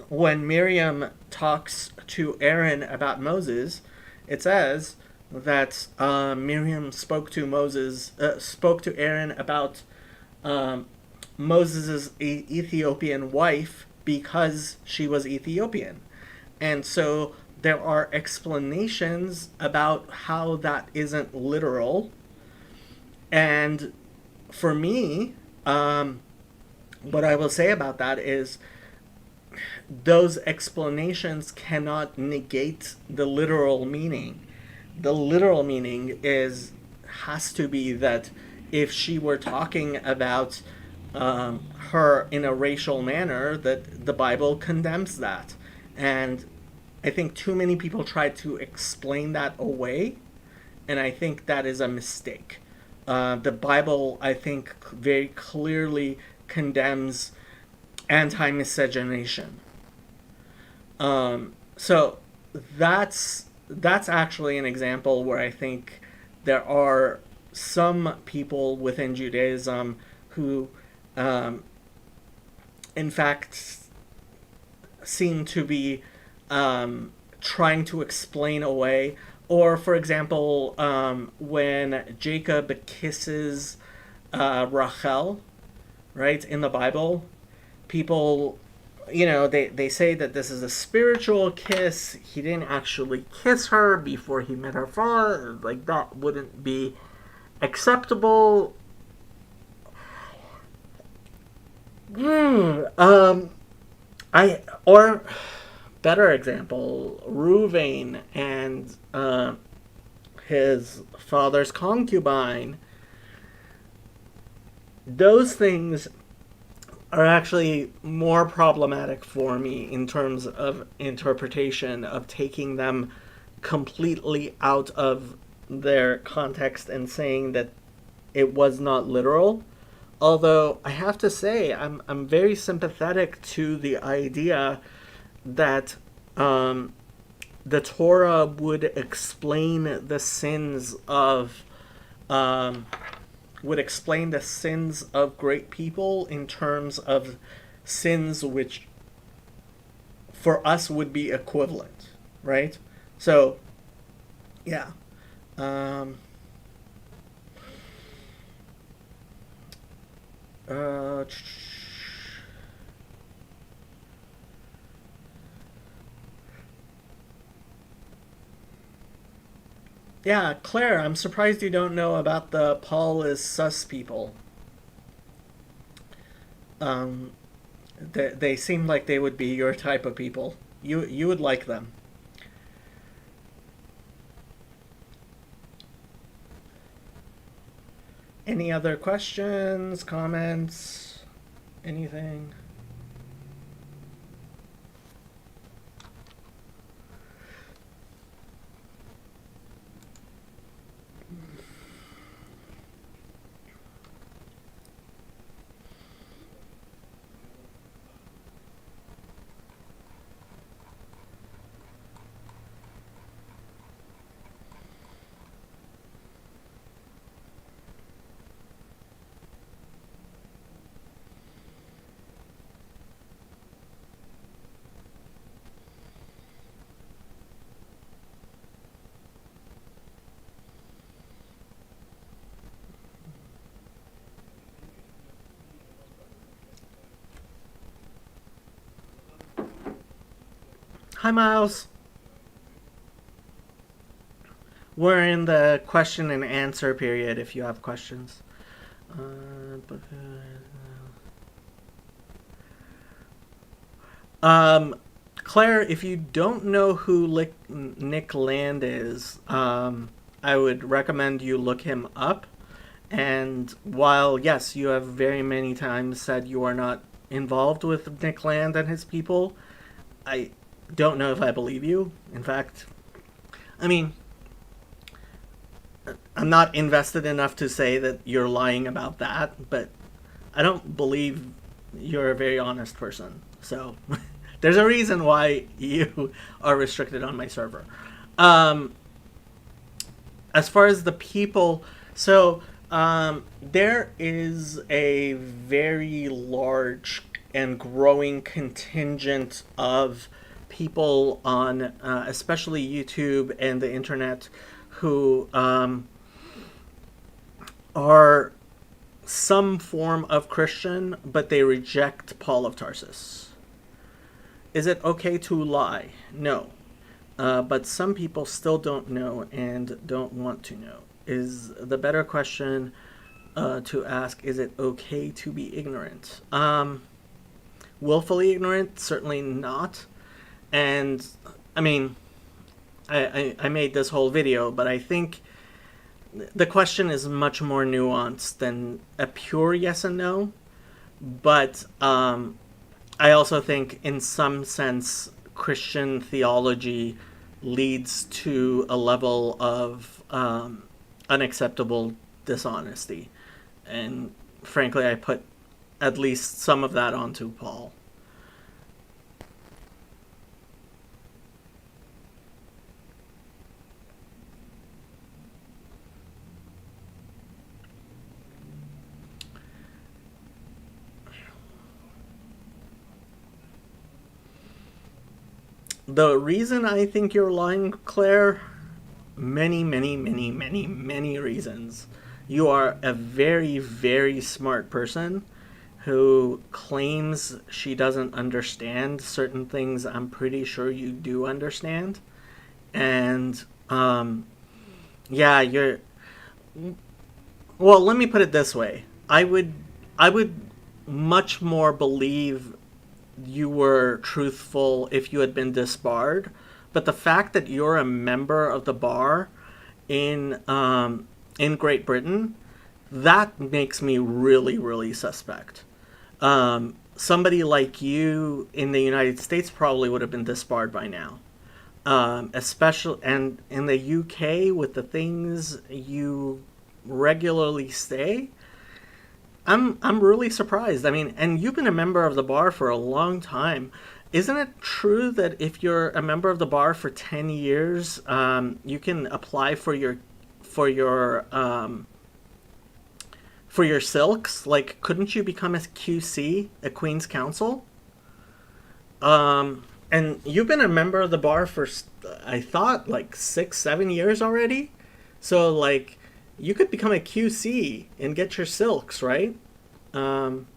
when Miriam talks to Aaron about Moses. It says that Miriam spoke to Aaron about um, Moses' Ethiopian wife because she was Ethiopian. And so there are explanations about how that isn't literal. And for me, what I will say about that is those explanations cannot negate the literal meaning. The literal meaning has to be that if she were talking about her in a racial manner, that the Bible condemns that. And I think too many people try to explain that away, and I think that is a mistake. The Bible, I think, very clearly condemns anti-miscegenation. So that's actually an example where I think there are some people within Judaism who, um, in fact, seem to be trying to explain away. Or, for example, when Jacob kisses Rachel, right, in the Bible, people, they say that this is a spiritual kiss. He didn't actually kiss her before he met her father. Like, that wouldn't be acceptable. Or better example, Ruvain and his father's concubine. Those things are actually more problematic for me in terms of interpretation, of taking them completely out of their context and saying that it was not literal. Although I have to say, I'm very sympathetic to the idea that the Torah would explain the sins of um, great people in terms of sins which for us would be equivalent, right? So, yeah. Um, uh, yeah, Claire, I'm surprised you don't know about the Paul is sus people. Um, they seem like they would be your type of people. You would like them. Any other questions, comments, anything? Hi, Miles. We're in the question and answer period if you have questions. Um, Claire, if you don't know who Nick Land is, I would recommend you look him up. And while, yes, you have very many times said you are not involved with Nick Land and his people, I don't know if I believe you. In fact, I mean, I'm not invested enough to say that you're lying about that, but I don't believe you're a very honest person. So there's a reason why you are restricted on my server. Um, as far as the people, so there is a very large and growing contingent of people on, especially YouTube and the internet, who are some form of Christian, but they reject Paul of Tarsus. Is it okay to lie? No. But some people still don't know and don't want to know. Is the better question to ask, is it okay to be ignorant? Willfully ignorant? Certainly not. And, I mean, I made this whole video, but I think the question is much more nuanced than a pure yes and no. But I also think, in some sense, Christian theology leads to a level of unacceptable dishonesty. And frankly, I put at least some of that onto Paul. The reason I think you're lying, Claire, many, many, many, many, many reasons. You are a very, very smart person who claims she doesn't understand certain things I'm pretty sure you do understand. And yeah, you're well, let me put it this way. I would much more believe you were truthful if you had been disbarred, but the fact that you're a member of the bar in Great Britain, that makes me really, really suspect. Somebody like you in the United States probably would have been disbarred by now. Especially and in the UK with the things you regularly say, I'm really surprised. I mean, and you've been a member of the bar for a long time. Isn't it true that if you're a member of the bar for 10 years, you can apply for your for your silks? Like, couldn't you become a QC, a Queen's Counsel? And you've been a member of the bar for, I thought, like 6, 7 years already. So, like, you could become a QC and get your silks, right? Um,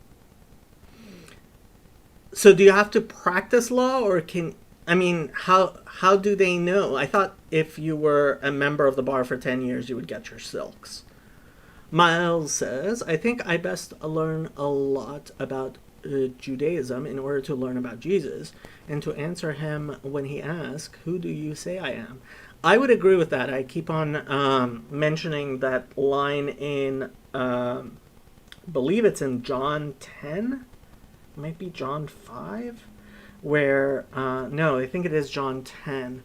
so, do you have to practice law, or can I mean, how do they know? I thought if you were a member of the bar for 10 years, you would get your silks. Miles says, I think I best learn a lot about Judaism in order to learn about Jesus and to answer him when he asks, who do you say I am? I would agree with that. I keep on mentioning that line in, believe it's in John 10, might be John 5, where, no, I think it is John 10,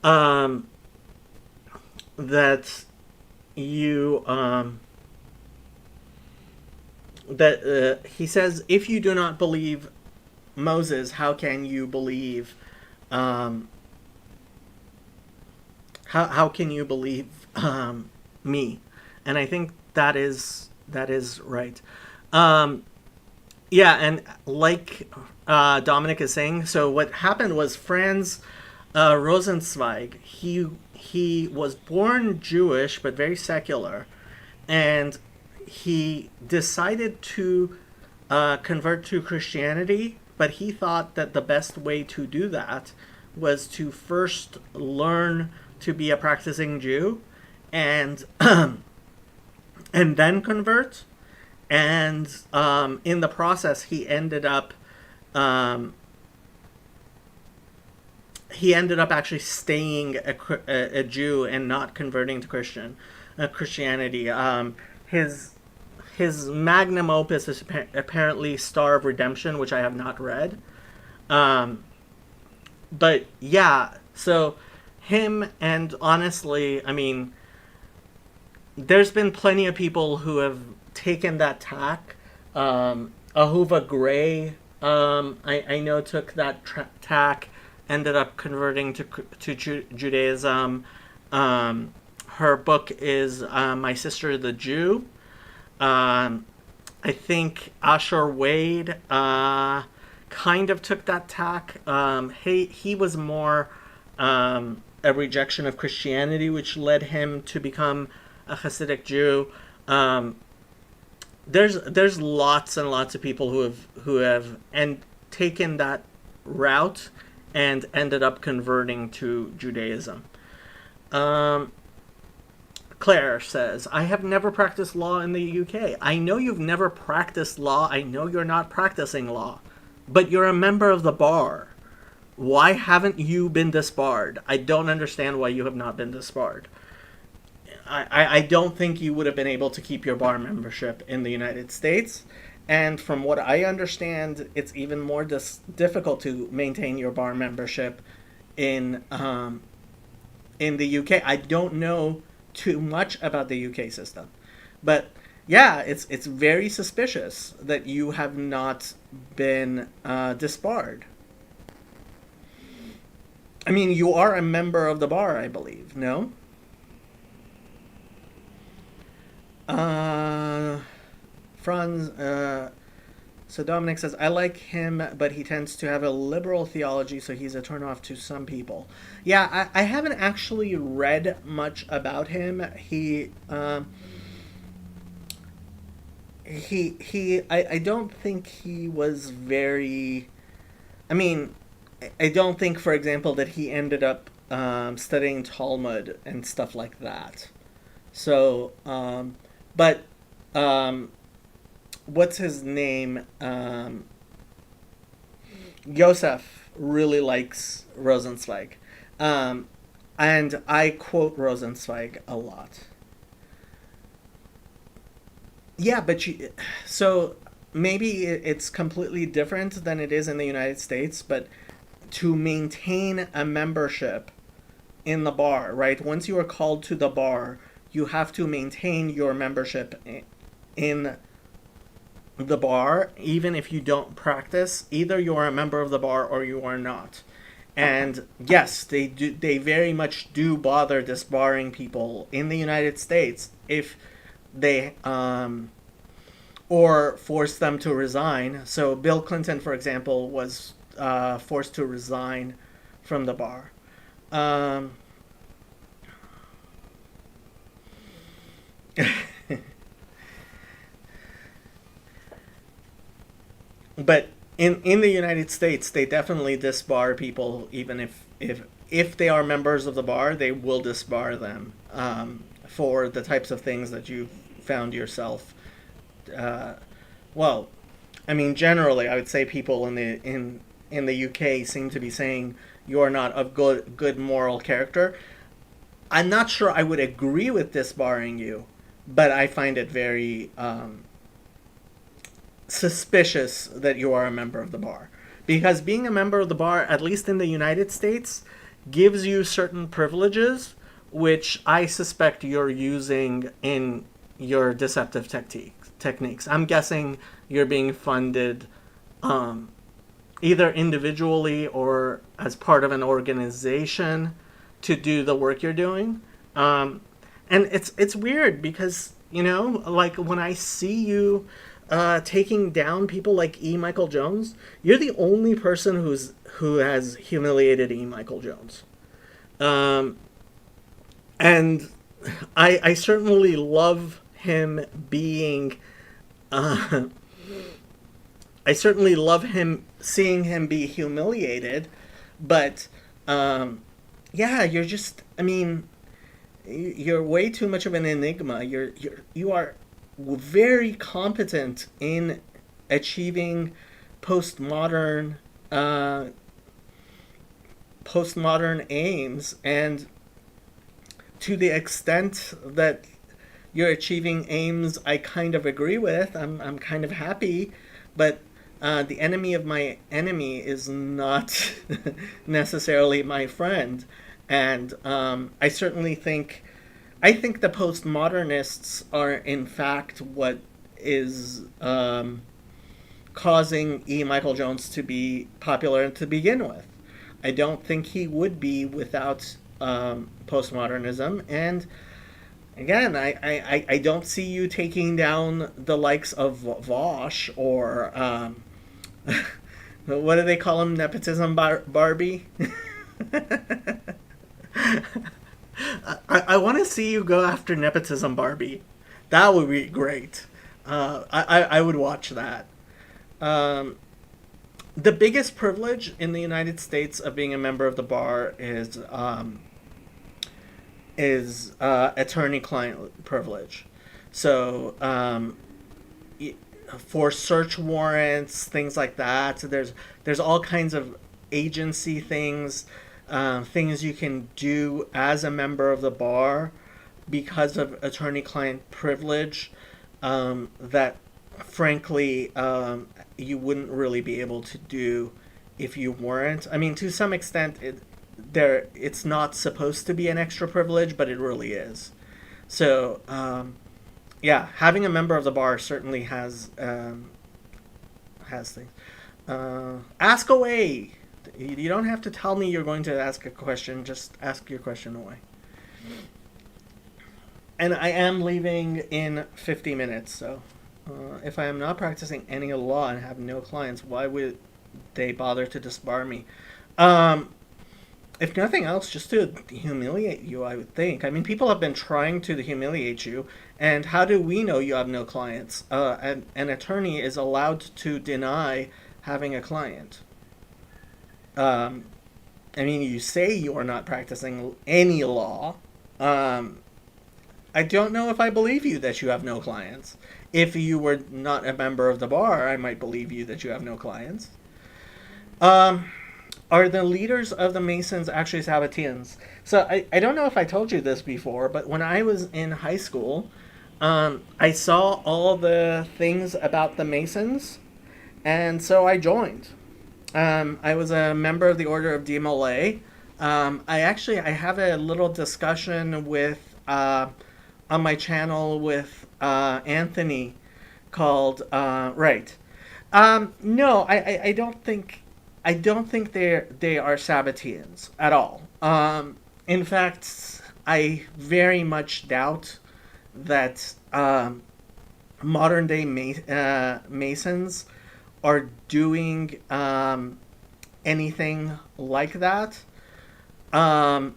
um, that you, he says, if you do not believe Moses, how can you believe, um, how can you believe me? And I think that is right. Um, yeah, and like Dominic is saying, so what happened was Franz Rosenzweig. He was born Jewish but very secular, and he decided to convert to Christianity. But he thought that the best way to do that was to first learn to be a practicing Jew, and and then convert. And in the process, um, he ended up actually staying a Jew and not converting to Christianity. His his magnum opus is apparently Star of Redemption, which I have not read. Um, but yeah, so him, and honestly, I mean, there's been plenty of people who have taken that tack. Ahuva Gray, I know, took that tack, ended up converting to Judaism. Her book is My Sister the Jew. Um, I think Asher Wade kind of took that tack. He was more a rejection of Christianity, which led him to become a Hasidic Jew. Um, there's lots and lots of people who have and taken that route and ended up converting to Judaism. Um, Claire says, I have never practiced law in the UK. I know you've never practiced law. I know you're not practicing law. But you're a member of the bar. Why haven't you been disbarred? I don't understand why you have not been disbarred. I don't think you would have been able to keep your bar membership in the United States. And from what I understand, it's even more difficult to maintain your bar membership in in the UK. I don't know too much about the UK system, but yeah, it's very suspicious that you have not been disbarred. I mean, you are a member of the bar, I believe. No. Uh, Franz. So Dominic says, I like him, but he tends to have a liberal theology, so he's a turnoff to some people. Yeah, I haven't actually read much about him. I don't think he was very. I mean, I don't think, for example, that he ended up studying Talmud and stuff like that. So, but um, what's his name? Yosef really likes Rosenzweig. Um, and I quote Rosenzweig a lot. Yeah, but so maybe it's completely different than it is in the United States, but to maintain a membership in the bar, right? Once you are called to the bar, you have to maintain your membership in the bar, even if you don't practice. Either you are a member of the bar or you are not. And yes, they do. They very much do bother disbarring people in the United States if they or force them to resign. So Bill Clinton, for example, was forced to resign from the bar. Um, but in the United States, they definitely disbar people, even if they are members of the bar, they will disbar them for the types of things that you found yourself. Uh, well, I mean, generally, I would say people in the UK seem to be saying you're not of good moral character. I'm not sure I would agree with disbarring you, but I find it very suspicious that you are a member of the bar. Because being a member of the bar, at least in the United States, gives you certain privileges, which I suspect you're using in your deceptive techniques. I'm guessing you're being funded um, either individually or as part of an organization to do the work you're doing. Um, and it's weird because like when I see you taking down people like E. Michael Jones, you're the only person who has humiliated E. Michael Jones, um, and I certainly love him being. Uh, I certainly love him seeing him be humiliated, but um, yeah, you're just. I mean, you're way too much of an enigma. You are very competent in achieving postmodern uh, postmodern aims, and to the extent that you're achieving aims I kind of agree with, I'm kind of happy, but the enemy of my enemy is not necessarily my friend. And I think the postmodernists are in fact what is causing E. Michael Jones to be popular to begin with. I don't think he would be without postmodernism. And again, I don't see you taking down the likes of Vosh or what do they call him? Nepotism Barbie? I want to see you go after Nepotism Barbie. That would be great. I would watch that. Um, the biggest privilege in the United States of being a member of the bar is attorney-client privilege. So for search warrants, things like that, there's all kinds of agency things, things you can do as a member of the bar because of attorney-client privilege that frankly you wouldn't really be able to do if you weren't. I mean, to some extent, it's not supposed to be an extra privilege, but it really is. So yeah, having a member of the bar certainly has things. Ask away. You don't have to tell me you're going to ask a question. Just ask your question away. And I am leaving in 50 minutes, so if I am not practicing any law and have no clients, why would they bother to disbar me? Um, if nothing else, just to humiliate you, I would think. I mean, people have been trying to humiliate you, and how do we know you have no clients? An attorney is allowed to deny having a client. Um, I mean, you say you are not practicing any law. Um, I don't know if I believe you that you have no clients. If you were not a member of the bar, I might believe you that you have no clients. Um, are the leaders of the Masons actually Sabbateans? So I don't know if I told you this before, but when I was in high school, I saw all the things about the Masons, and so I joined. I was a member of the Order of DMLA. I have a little discussion with on my channel with Anthony called right. No, I don't think they are Sabbateans at all. In fact, I very much doubt that modern day Masons are doing anything like that. Um,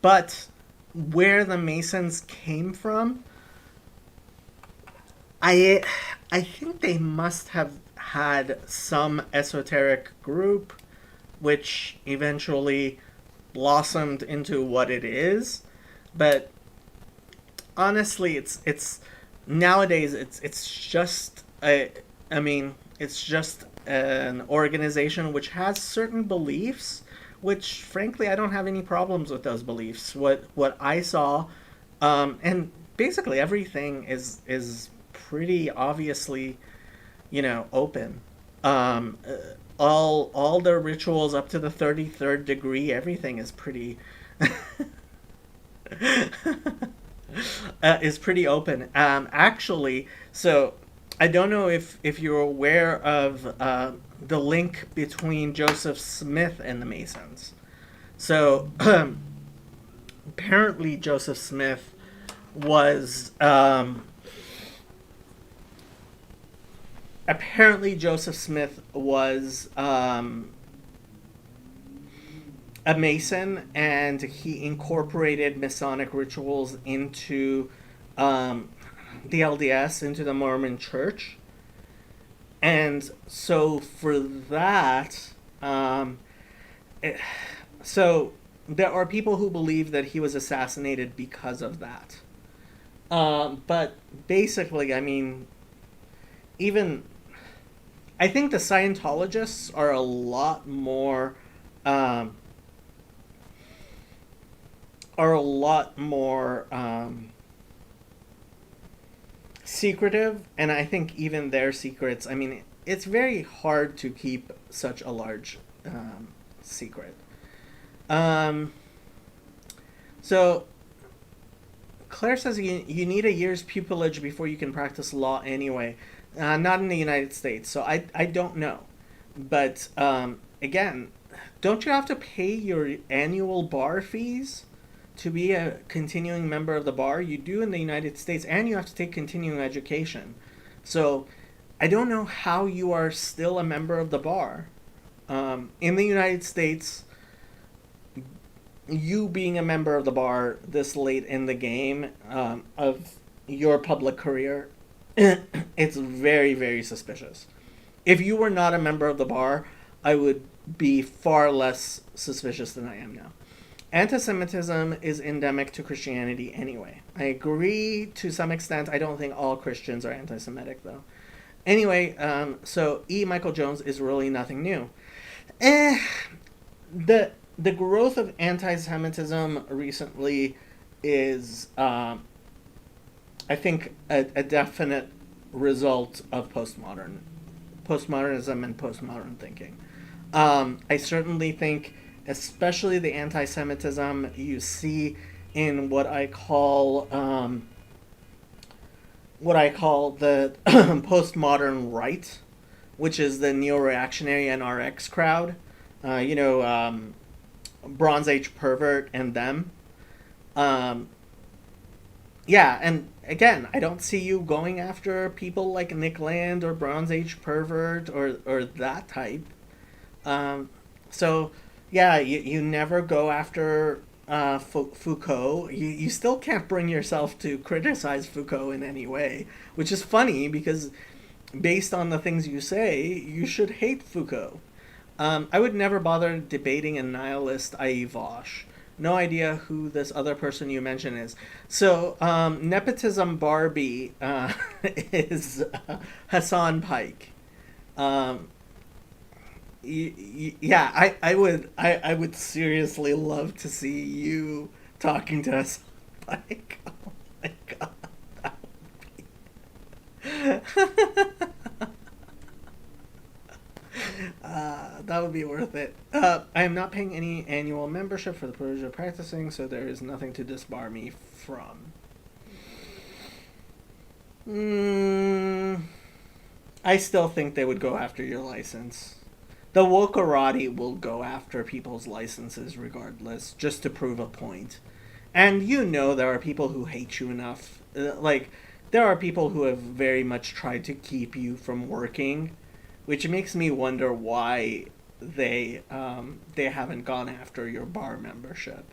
but where the Masons came from, I I think they must have had some esoteric group which eventually blossomed into what it is. But honestly, it's nowadays it's just I mean it's just an organization which has certain beliefs, which frankly I don't have any problems with those beliefs. What I saw, and basically everything is pretty obviously, open. All the rituals up to the 33rd degree, everything is pretty is pretty open. Actually, so I don't know if you're aware of the link between Joseph Smith and the Masons. So apparently Joseph Smith was a Mason, and he incorporated Masonic rituals into um, the LDS, into the Mormon Church. And so for that, it, so there are people who believe that he was assassinated because of that. But basically, I mean, even I think the Scientologists are um, a lot more secretive, and I think even their secrets. I mean, it's very hard to keep such a large secret. Um, so Claire says you need a year's pupillage before you can practice law anyway. Not in the United States, so I don't know. But again, don't you have to pay your annual bar fees to be a continuing member of the bar? You do in the United States, and you have to take continuing education. So I don't know how you are still a member of the bar. In the United States, you being a member of the bar this late in the game of your public career, it's very, very suspicious. If you were not a member of the bar, I would be far less suspicious than I am now. Anti-Semitism is endemic to Christianity anyway. I agree to some extent. I don't think all Christians are anti-Semitic, though. Anyway, so E. Michael Jones is really nothing new. Eh, the growth of anti-Semitism recently is, I think, a definite result of postmodernism and postmodern thinking. I certainly think, especially the anti-Semitism you see in what I call the postmodern right, which is the neo-reactionary NRX crowd. Bronze Age pervert and them. Um, yeah, and again, I don't see you going after people like Nick Land or Bronze Age pervert or that type. Um, so, yeah, you never go after Foucault. You still can't bring yourself to criticize Foucault in any way, which is funny because based on the things you say, you should hate Foucault. I would never bother debating a nihilist, i.e., Vosh. No idea who this other person you mentioned is. So, nepotism Barbie is Hassan Pike. Um, yeah, I would seriously love to see you talking to Hassan Pike. Oh my god. That would be worth it. I am not paying any annual membership for the privilege of practicing, so there is nothing to disbar me from. Mm, I still think they would go after your license. The Wokarati will go after people's licenses regardless, just to prove a point. And you know there are people who hate you enough. There are people who have very much tried to keep you from working, which makes me wonder why they haven't gone after your bar membership.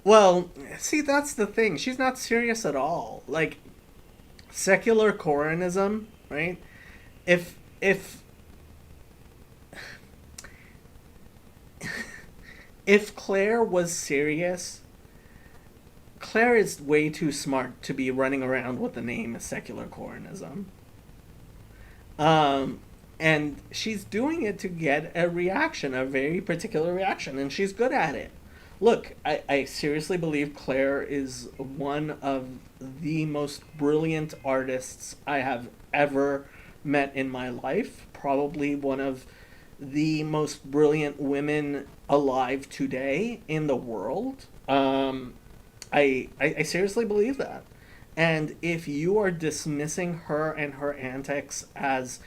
Well, see, that's the thing. She's not serious at all. Like secular Coranism, right? If if Claire was serious, Claire is way too smart to be running around with the name secular Coranism. Um, and she's doing it to get a reaction, a very particular reaction, and she's good at it. Look, I seriously believe Claire is one of the most brilliant artists I have ever met in my life. Probably one of the most brilliant women alive today in the world. I seriously believe that. And if you are dismissing her and her antics as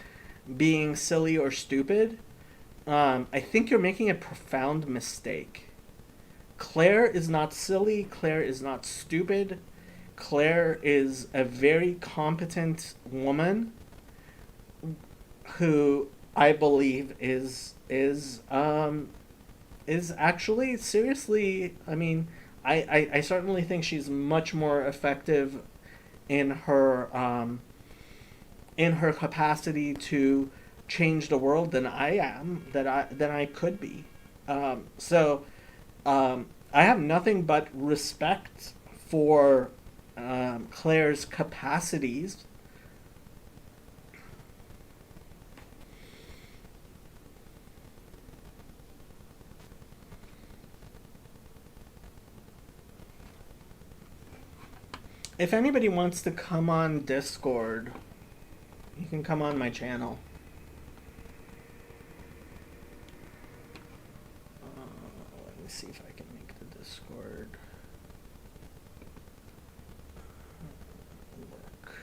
being silly or stupid, I think you're making a profound mistake. Claire is not silly. Claire is not stupid. Claire is a very competent woman who I believe is actually seriously. I mean, I certainly think she's much more effective in her capacity to change the world than I am than I could be. So I have nothing but respect for Claire's capacities. If anybody wants to come on Discord, you can come on my channel. Let me see if I can make the Discord work.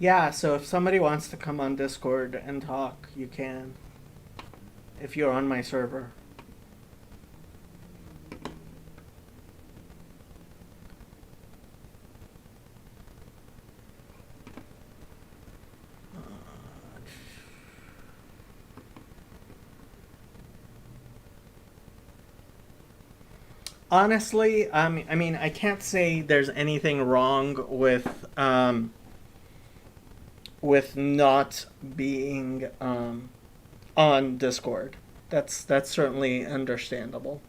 Yeah, so if somebody wants to come on Discord and talk, you can. If you're on my server. Honestly, I mean, I can't say there's anything wrong with not being on Discord. That's certainly understandable.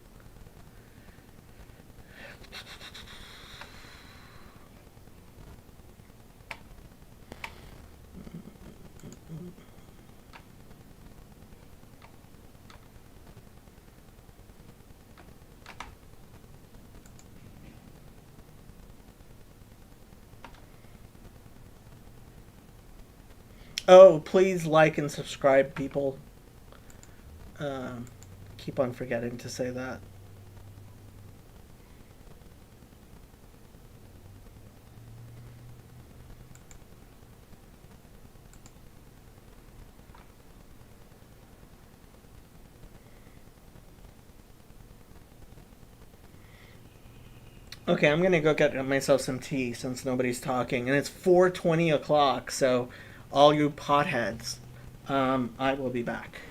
Oh, please like and subscribe, people. Um, Keep on forgetting to say that. Okay, I'm gonna go get myself some tea since nobody's talking, and it's 4:20 o'clock. So, all you potheads, I will be back.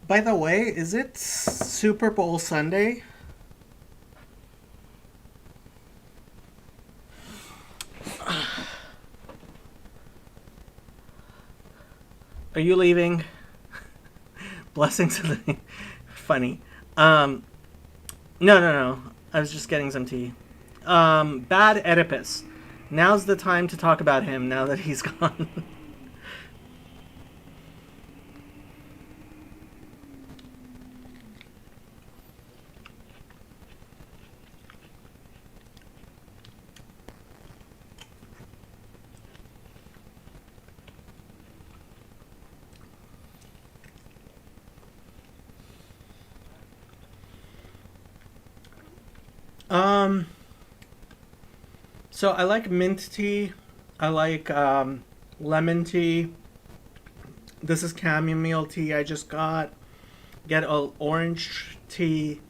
By the way, is it Super Bowl Sunday? Are you leaving? Blessings of the funny. Um, no, no, no. I was just getting some tea. Bad Oedipus. Now's the time to talk about him now that he's gone. um, so I like mint tea. I like lemon tea. This is chamomile tea I just got. Get a orange tea.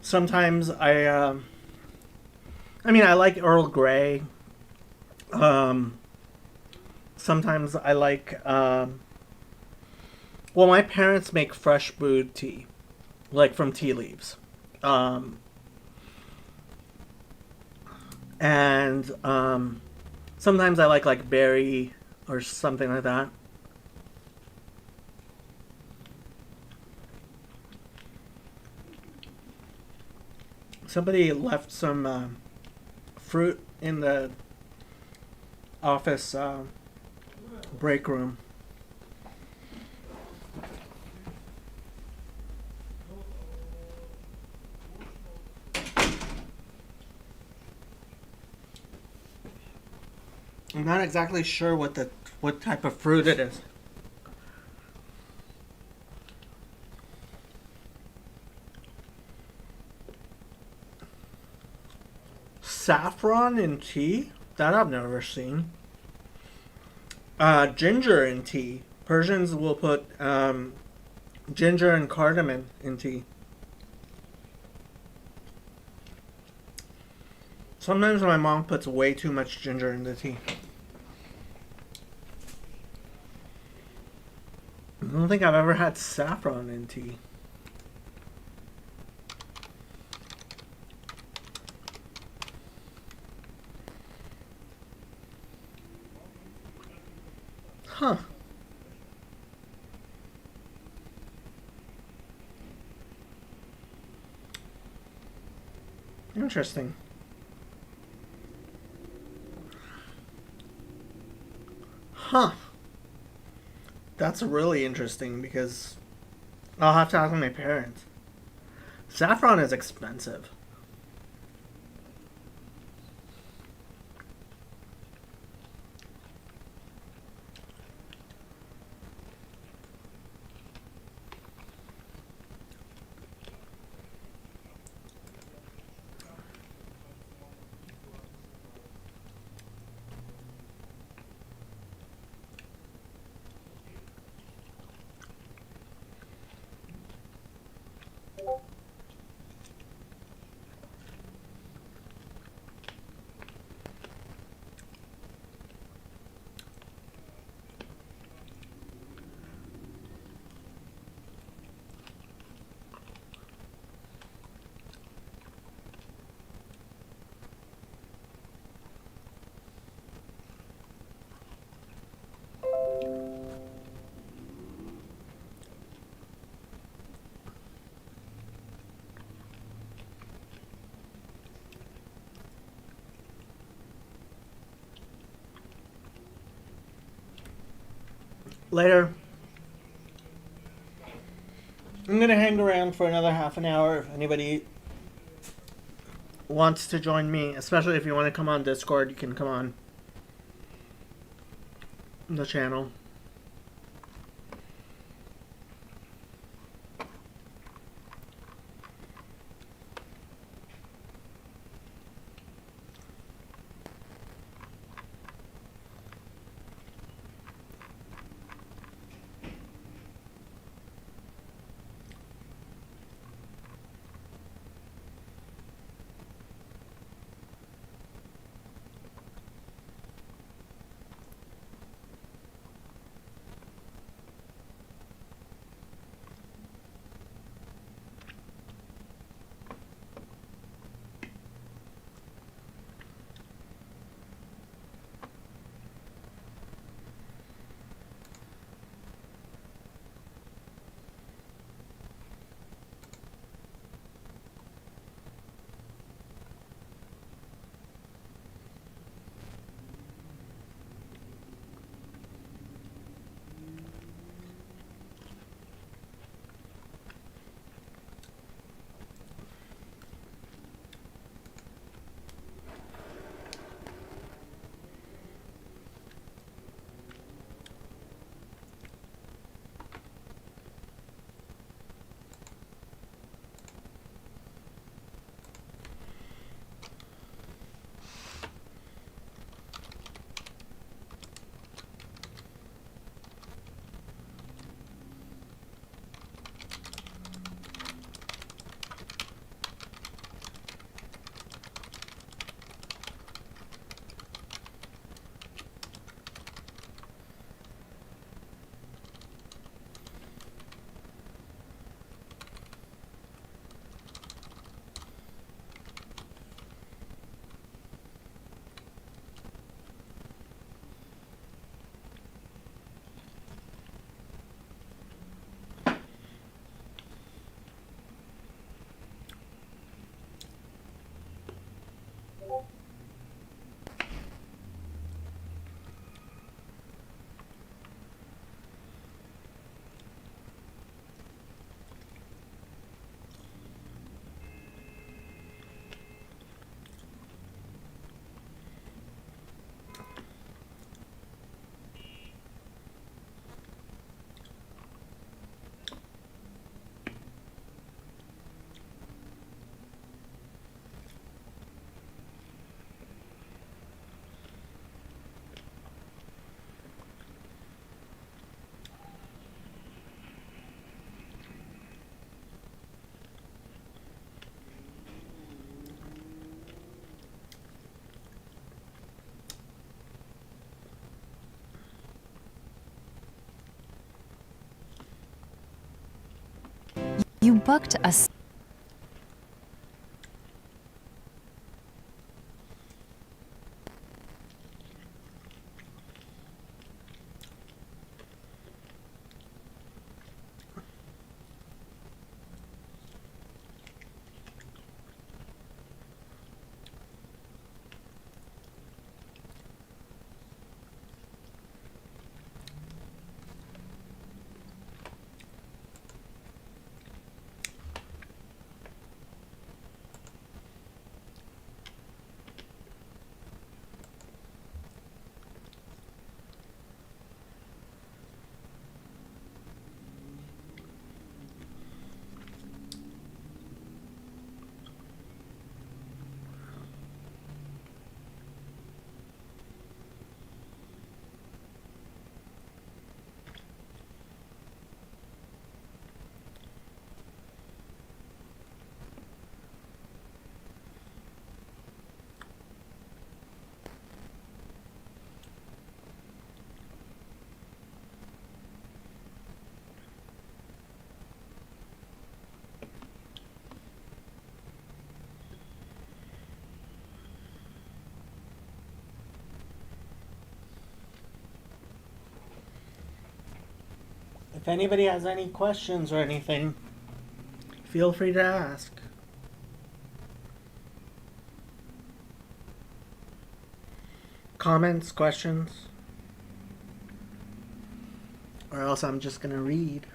Sometimes I mean, I like Earl Grey. Um, Sometimes I like well, my parents make fresh brewed tea, like from tea leaves. Um, and Sometimes I like berry or something like that. Somebody left some fruit in the office break room. I'm not exactly sure what type of fruit it is. Saffron in tea? That I've never seen. Ginger in tea. Persians will put ginger and cardamom in tea. Sometimes my mom puts way too much ginger in the tea. I don't think I've ever had saffron in tea. Huh. Interesting. That's really interesting because I'll have to ask my parents. Saffron is expensive. Later, I'm gonna hang around for another half an hour if anybody wants to join me, especially if you want to come on Discord, you can come on the channel. You booked a If anybody has any questions or anything, feel free to ask. Comments, questions? Or else I'm just gonna read.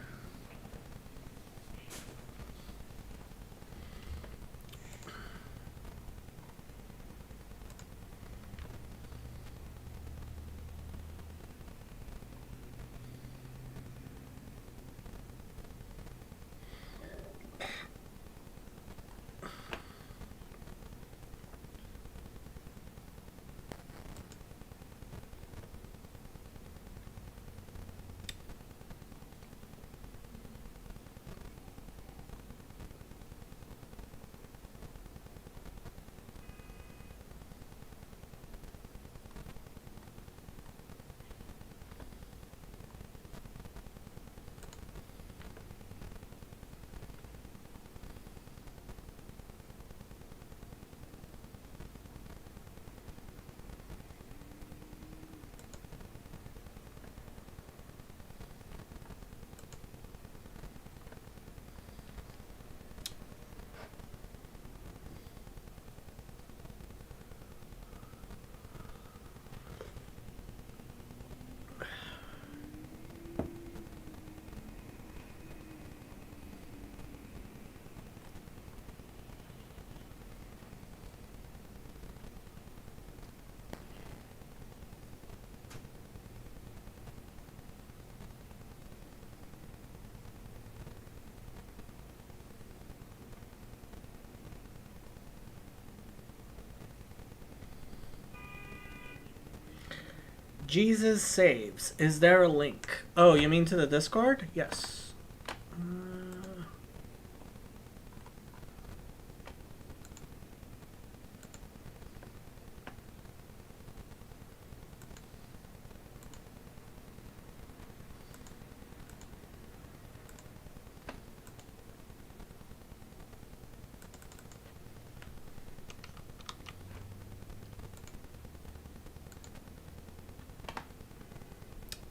Jesus Saves. Is there a link? Oh, you mean to the Discord? Yes.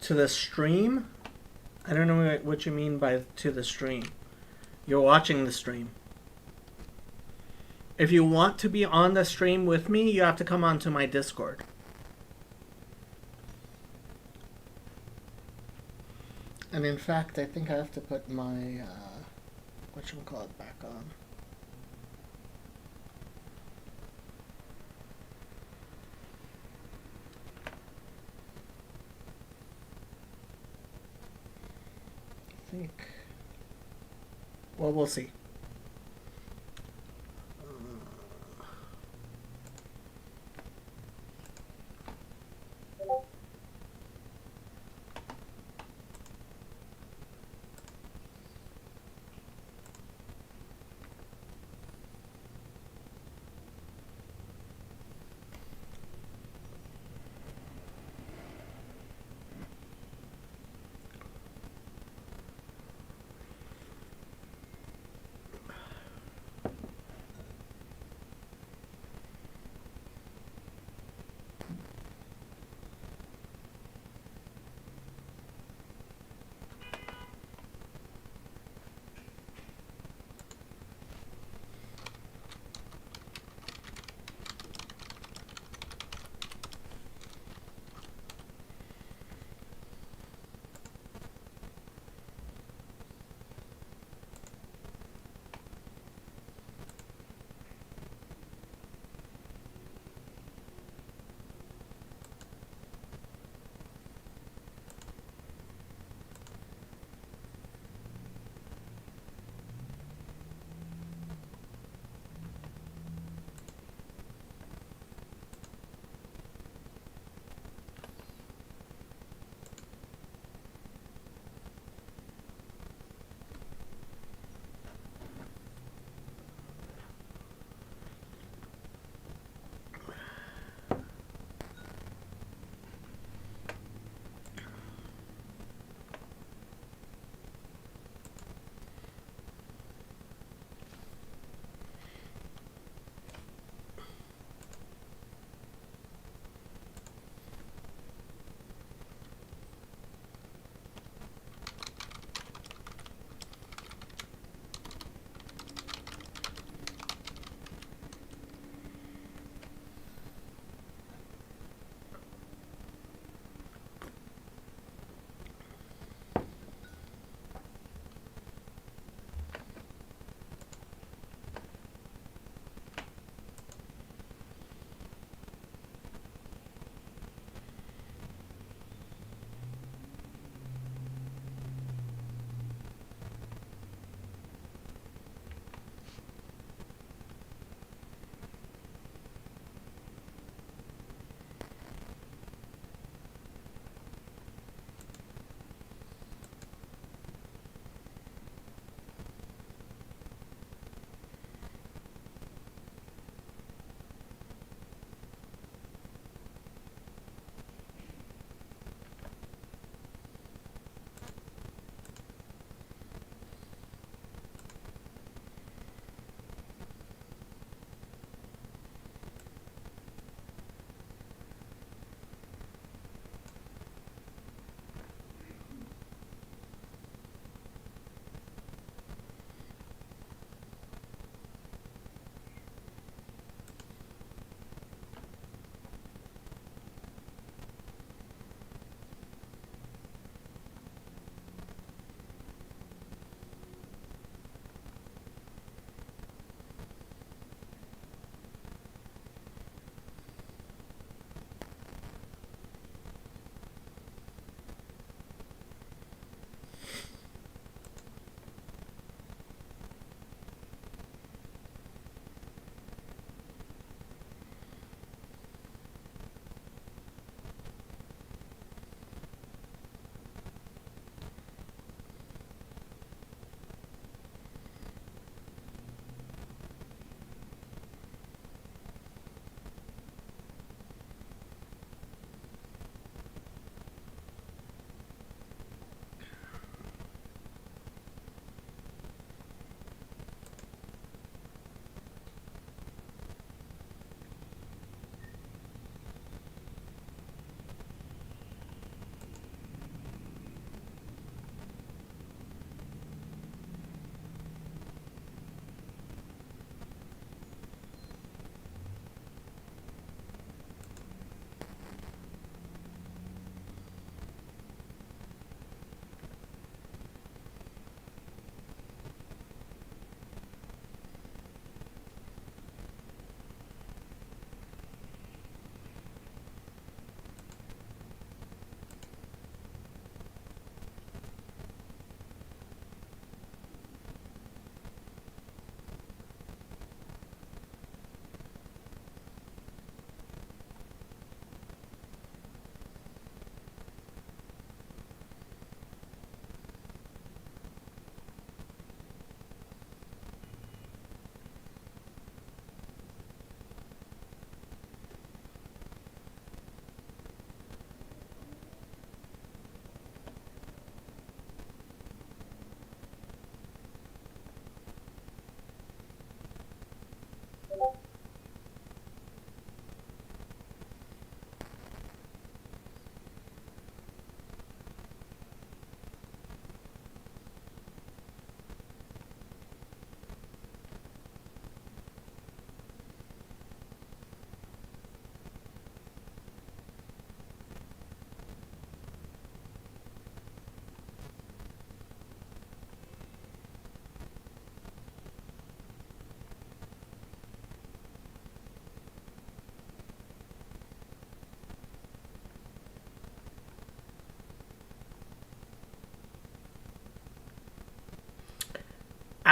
To the stream? I don't know what you mean by to the stream. You're watching the stream. If you want to be on the stream with me, you have to come onto my Discord. And in fact, I think I have to put my whatchamacallit back on. I think. Well, we'll see.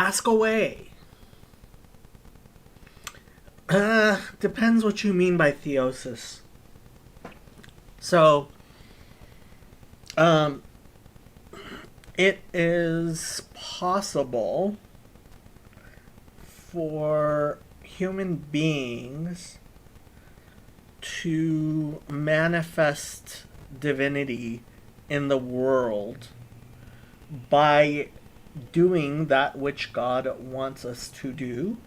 ask away. Depends what you mean by theosis. So, um, it is possible for human beings to manifest divinity in the world by doing that which God wants us to do.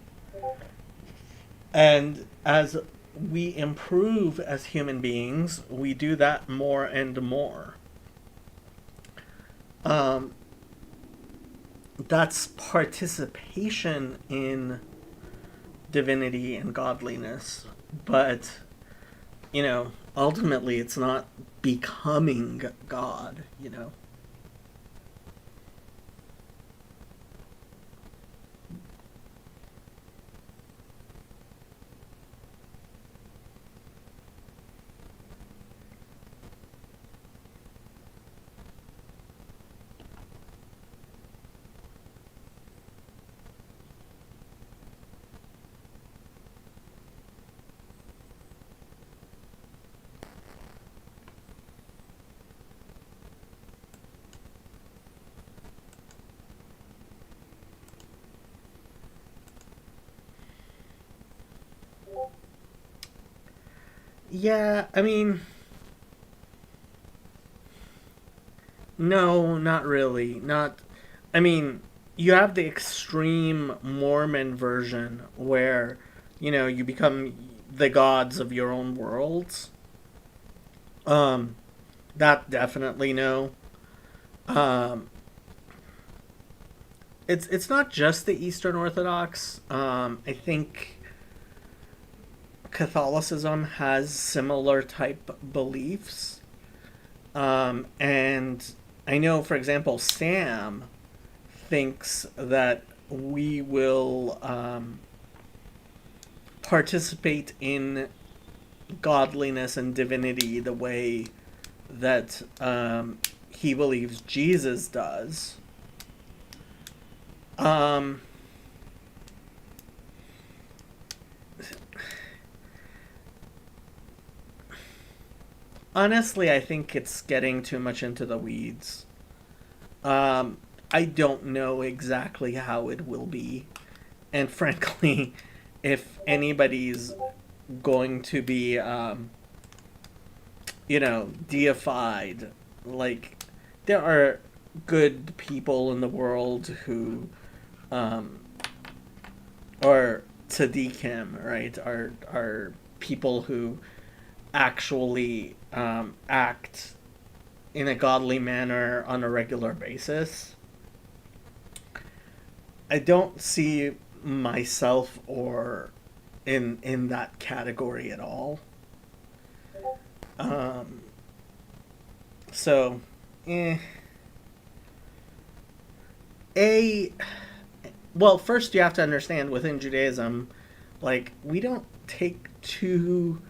And as we improve as human beings, we do that more and more. Um, that's participation in divinity and godliness. But, ultimately it's not becoming God. Yeah, I mean, no, not really. Not, I mean, you have the extreme Mormon version where, you become the gods of your own worlds. Um, that definitely no. Um, it's not just the Eastern Orthodox. I think Catholicism has similar type beliefs. And I know, for example, Sam thinks that we will participate in godliness and divinity the way that he believes Jesus does. Um, Honestly, I think it's getting too much into the weeds. Um, I don't know exactly how it will be. And frankly, if anybody's going to be, deified, like, there are good people in the world who, um, or tzaddikim, right, are people who actually act in a godly manner on a regular basis. I don't see myself or in that category at all. Um, so, eh, a well, first you have to understand within Judaism, like we don't take too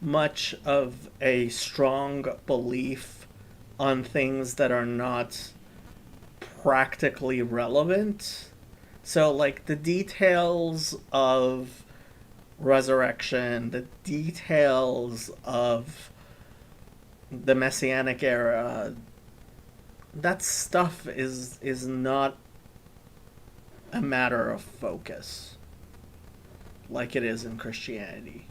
much of a strong belief on things that are not practically relevant. So, like the details of resurrection, the details of the messianic era, that stuff is not a matter of focus like it is in Christianity.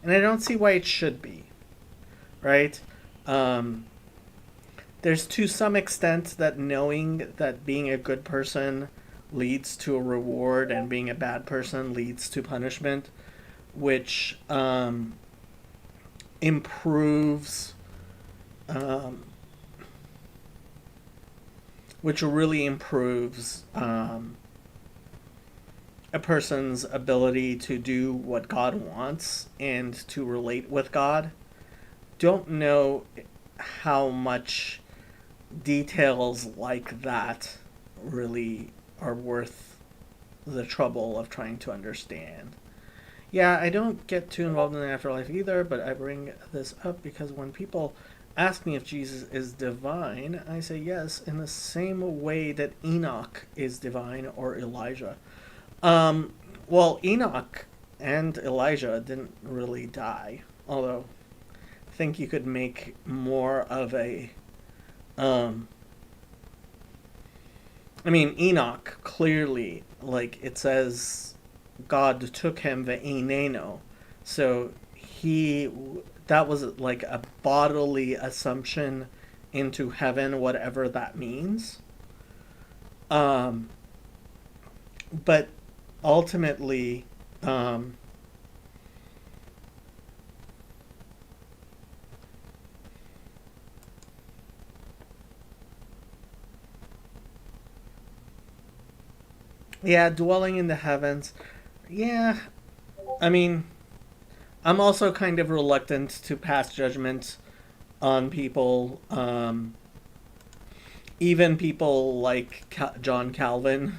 And I don't see why it should be, right? Um, there's to some extent that knowing that being a good person leads to a reward and being a bad person leads to punishment, which improves, um, which really improves a person's ability to do what God wants and to relate with God. Don't know how much details like that really are worth the trouble of trying to understand. Yeah, I don't get too involved in the afterlife either, but I bring this up because when people ask me if Jesus is divine, I say yes, in the same way that Enoch is divine or Elijah. Um, well, Enoch and Elijah didn't really die, although I think you could make more of a. Um, I mean, Enoch clearly, like it says, God took him ve'ineno, so he that was like a bodily assumption into heaven, whatever that means. Um, but ultimately, um, yeah, dwelling in the heavens. Yeah, I mean, I'm also kind of reluctant to pass judgment on people, even people like John Calvin.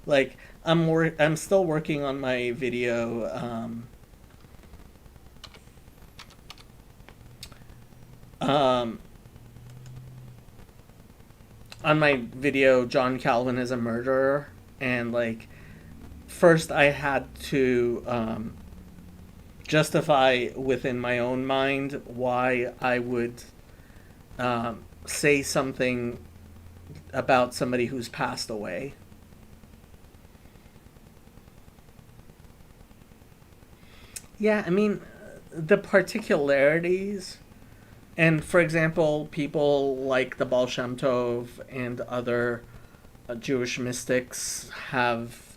Like I'm still working on my video. Um, on my video, John Calvin is a murderer, and like first I had to justify within my own mind why I would say something about somebody who's passed away. Yeah, I mean, the particularities, and for example, people like the Baal Shem Tov and other Jewish mystics have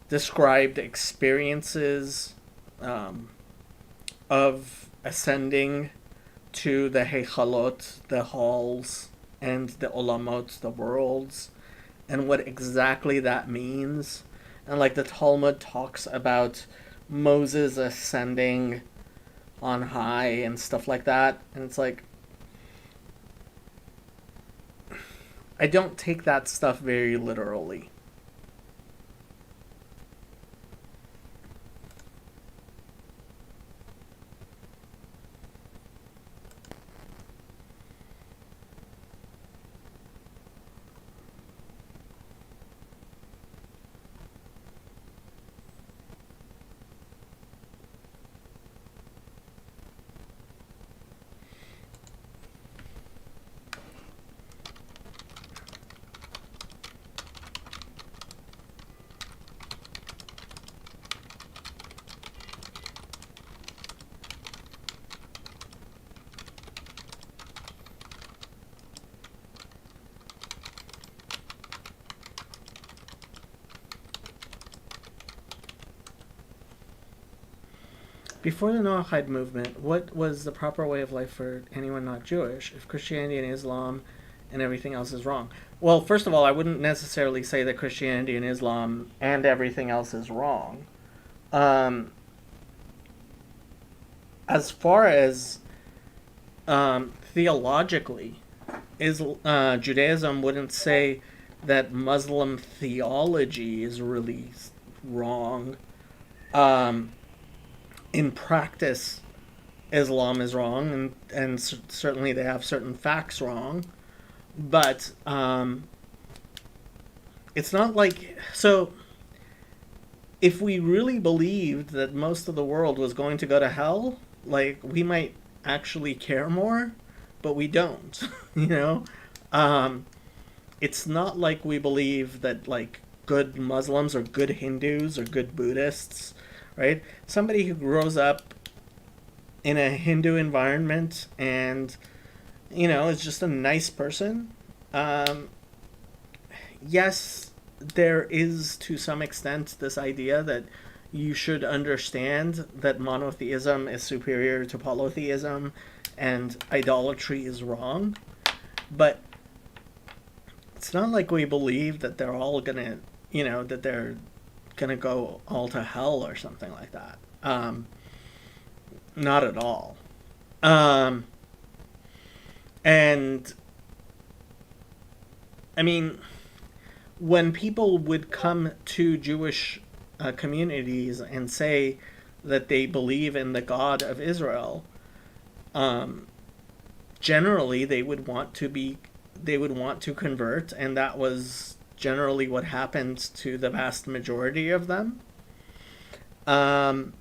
described experiences um, of ascending to the Heichalot, the halls, and the Olamot, the worlds, and what exactly that means. And like the Talmud talks about Moses ascending on high and stuff like that. And it's like, I don't take that stuff very literally. Before the Noahide movement, what was the proper way of life for anyone not Jewish if Christianity and Islam and everything else is wrong? Well, first of all, I wouldn't necessarily say that Christianity and Islam and everything else is wrong. Um, as far as theologically, Judaism wouldn't say that Muslim theology is really wrong. Um, in practice, Islam is wrong, and certainly they have certain facts wrong. But it's not like so. If we really believed that most of the world was going to go to hell, like we might actually care more, but we don't. you know, um, it's not like we believe that like good Muslims or good Hindus or good Buddhists, right? Somebody who grows up in a Hindu environment and is just a nice person. Um, yes, there is to some extent this idea that you should understand that monotheism is superior to polytheism and idolatry is wrong, but it's not like we believe that they're all gonna, that they're gonna go all to hell or something like that. Not at all. Um, and I mean, when people would come to Jewish communities and say that they believe in the God of Israel, um, generally they would want to convert, and that was generally what happened to the vast majority of them. Um,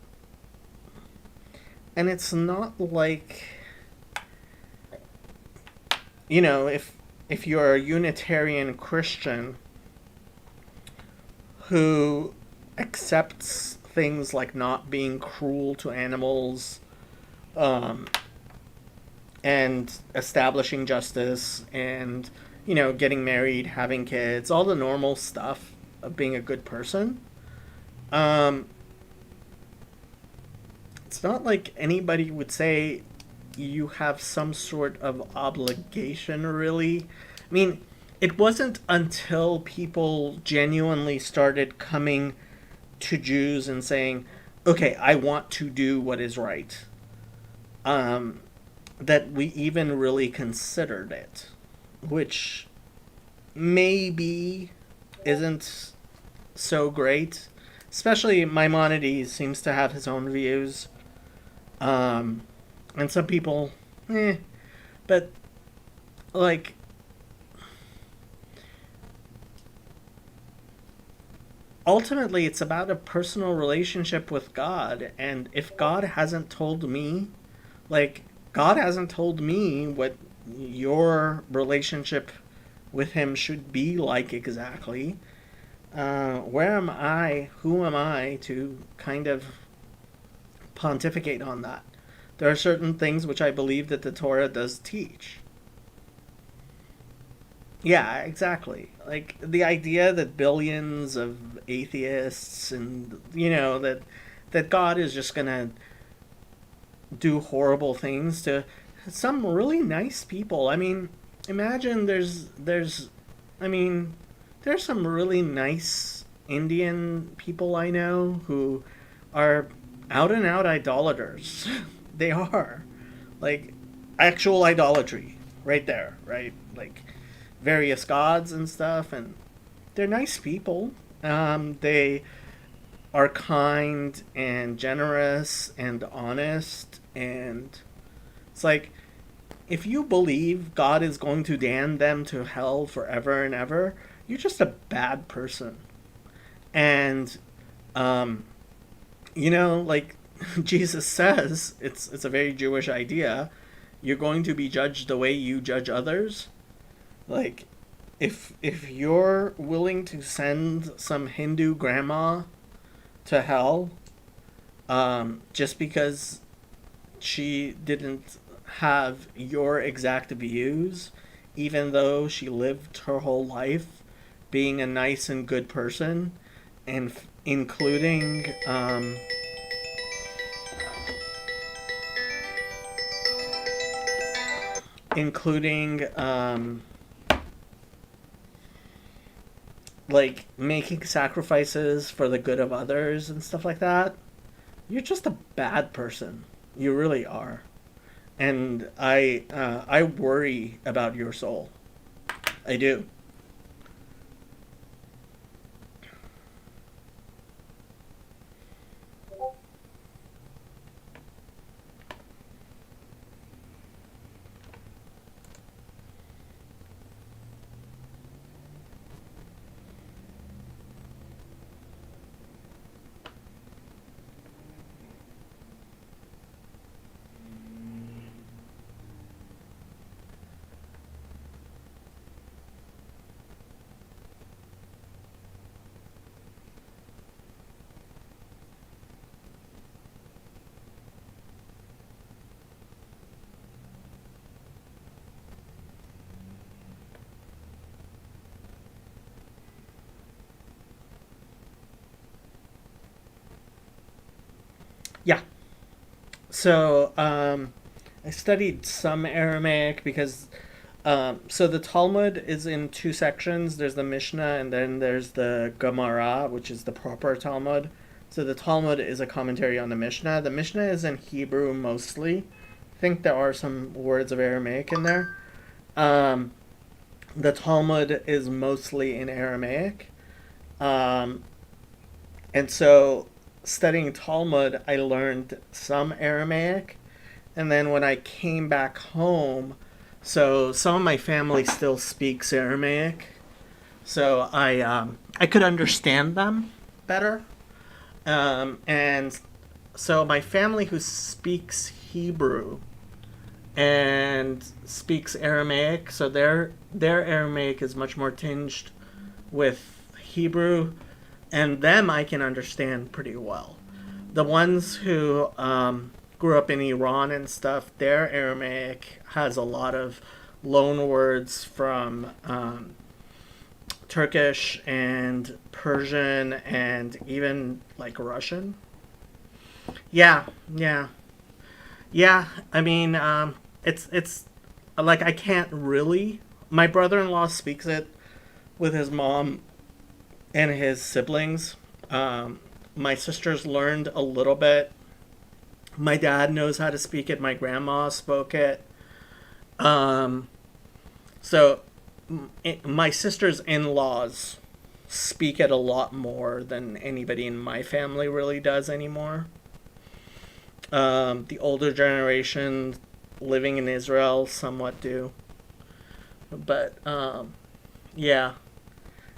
and it's not like, if you're a Unitarian Christian who accepts things like not being cruel to animals, um, and establishing justice, and getting married, having kids, all the normal stuff of being a good person. um, it's not like anybody would say you have some sort of obligation, really. I mean, it wasn't until people genuinely started coming to Jews and saying, okay, I want to do what is right, um, that we even really considered it, which maybe isn't so great. Especially Maimonides seems to have his own views, um, and some people, but like, ultimately it's about a personal relationship with God, and if God hasn't told me, like, God hasn't told me what your relationship with Him should be like exactly. Where am I? Who am I to kind of pontificate on that? There are certain things which I believe that the Torah does teach. Yeah, exactly. Like the idea that billions of atheists, and that God is just gonna do horrible things to some really nice people. I mean, imagine I mean, there's some really nice Indian people I know who are out and out idolaters. They are. Like, actual idolatry right there, right? Like various gods and stuff, and they're nice people. They are kind and generous and honest, and it's like, if you believe God is going to damn them to hell forever and ever, you're just a bad person. And um, like Jesus says, it's a very Jewish idea. You're going to be judged the way you judge others. Like, if you're willing to send some Hindu grandma to hell, just because she didn't have your exact views, even though she lived her whole life being a nice and good person, and including like making sacrifices for the good of others and stuff like that, you're just a bad person. You really are. And I worry about your soul. I do. Yeah. So I studied some Aramaic because so the Talmud is in two sections. There's the Mishnah, and then there's the Gemara, which is the proper Talmud. So the Talmud is a commentary on the Mishnah. The Mishnah is in Hebrew mostly. I think there are some words of Aramaic in there. Um, the Talmud is mostly in Aramaic. Um, and so studying Talmud, I learned some Aramaic. And then when I came back home, So some of my family still speaks Aramaic, so I could understand them better. And so my family who speaks Hebrew and speaks Aramaic, so their Aramaic is much more tinged with Hebrew, and them I can understand pretty well. The ones who grew up in Iran and stuff, their Aramaic has a lot of loan words from Turkish and Persian and even like Russian. Yeah, yeah, yeah. I mean, it's like I can't really. My brother-in-law speaks it with his mom and his siblings. My sisters learned a little bit. My dad knows how to speak it. My grandma spoke it. Um, so my sisters in laws speak it a lot more than anybody in my family really does anymore. The older generation living in Israel somewhat do. But yeah,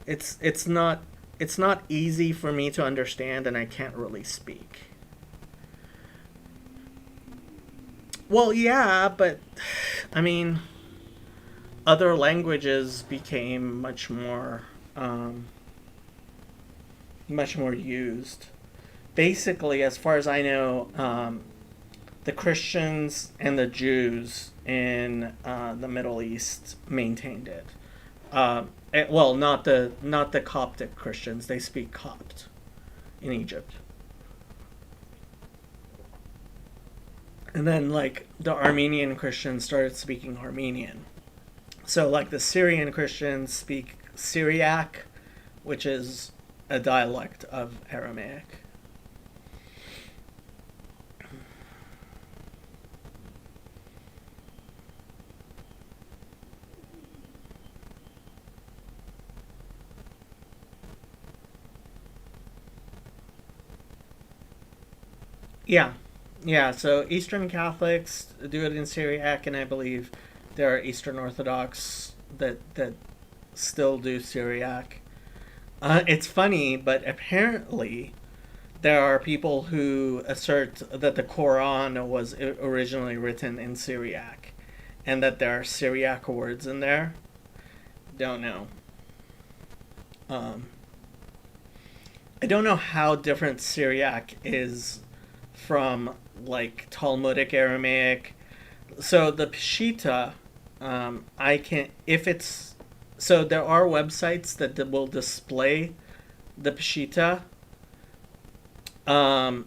it's not easy for me to understand, and I can't really speak. Well, yeah, but I mean, other languages became um, much more used. Basically, as far as I know, the Christians and the Jews in the Middle East maintained it. Well, not the Coptic Christians. They speak Copt in Egypt. And then like the Armenian Christians started speaking Armenian. So like the Syrian Christians speak Syriac, which is a dialect of Aramaic. Yeah, yeah. So Eastern Catholics do it in Syriac, and I believe there are Eastern Orthodox that still do Syriac. It's funny, but apparently there are people who assert that the Quran was originally written in Syriac, and that there are Syriac words in there. Don't know. Um, I don't know how different Syriac is from like Talmudic Aramaic. So the Peshitta, I can if it's so there are websites that will display the Peshitta. Um,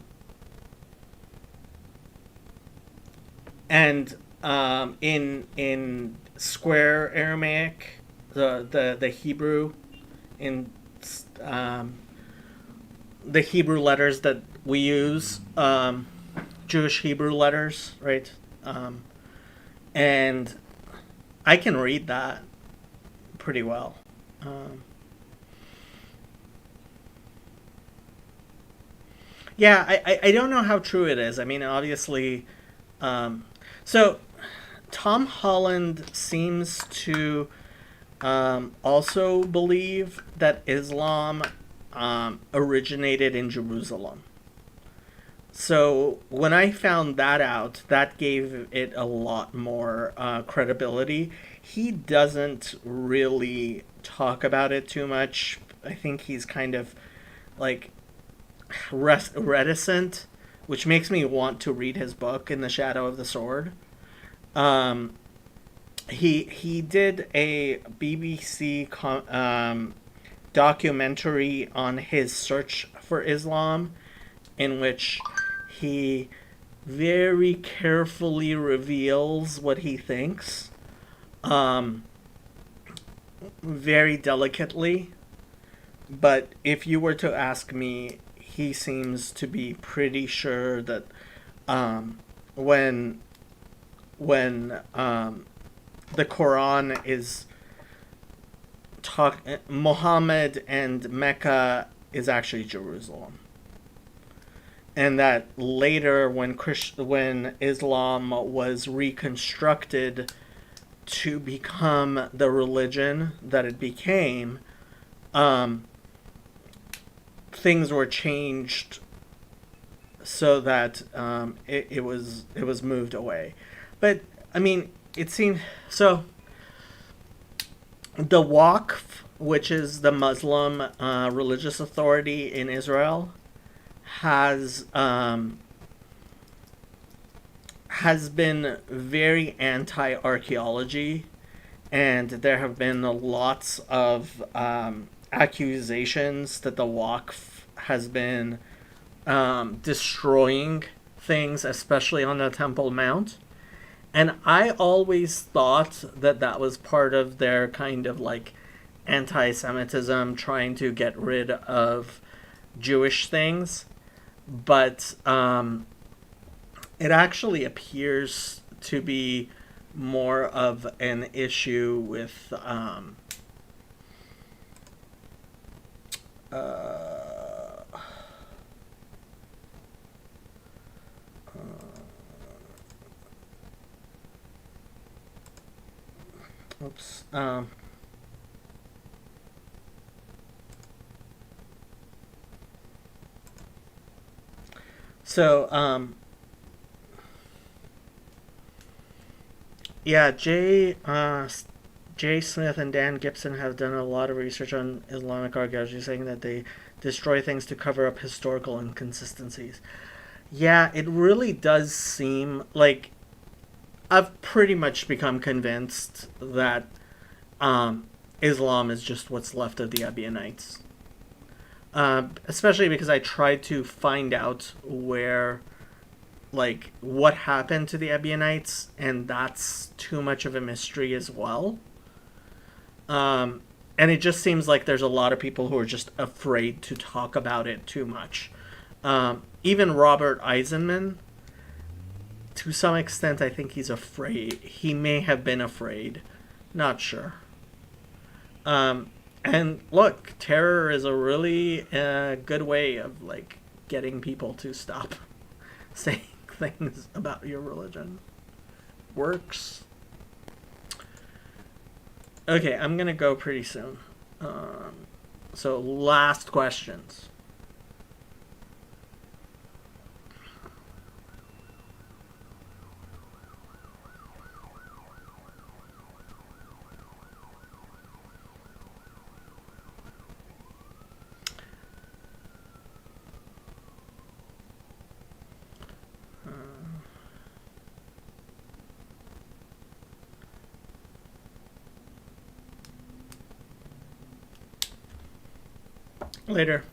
and in Square Aramaic, the Hebrew in um, the Hebrew letters that we use, Jewish Hebrew letters, right? Um, and I can read that pretty well. Um, yeah, I don't know how true it is. I mean, obviously, um, so Tom Holland seems to also believe that Islam originated in Jerusalem. So when I found that out, that gave it a lot more credibility. He doesn't really talk about it too much. I think he's kind of like reticent, which makes me want to read his book, In the Shadow of the Sword. Um, he did a BBC documentary on his search for Islam, in which he very carefully reveals what he thinks, um, very delicately. But if you were to ask me, he seems to be pretty sure that um, when when the Quran is talk Muhammad and Mecca is actually Jerusalem, and that later when Islam was reconstructed to become the religion that it became, um, things were changed so that it was moved away. But I mean, it seemed so. The Waqf, which is the Muslim religious authority in Israel, has has been very anti-archaeology, and there have been lots of accusations that the Waqf has been destroying things, especially on the Temple Mount. And I always thought that that was part of their kind of like anti Semitism, trying to get rid of Jewish things. But it actually appears to be more of an issue with uh, oops. So, yeah, Jay Smith and Dan Gibson have done a lot of research on Islamic archaeology, saying that they destroy things to cover up historical inconsistencies. Yeah, it really does seem like I've pretty much become convinced that Islam is just what's left of the Ebionites. Especially because I tried to find out where, like, what happened to the Ebionites, and that's too much of a mystery as well. And it just seems like there's a lot of people who are just afraid to talk about it too much. Even Robert Eisenman, to some extent, I think he's afraid. He may have been afraid. Not sure. And look, terror is a really good way of like getting people to stop saying things about your religion. Works. Okay, I'm gonna go pretty soon. So last questions. Later.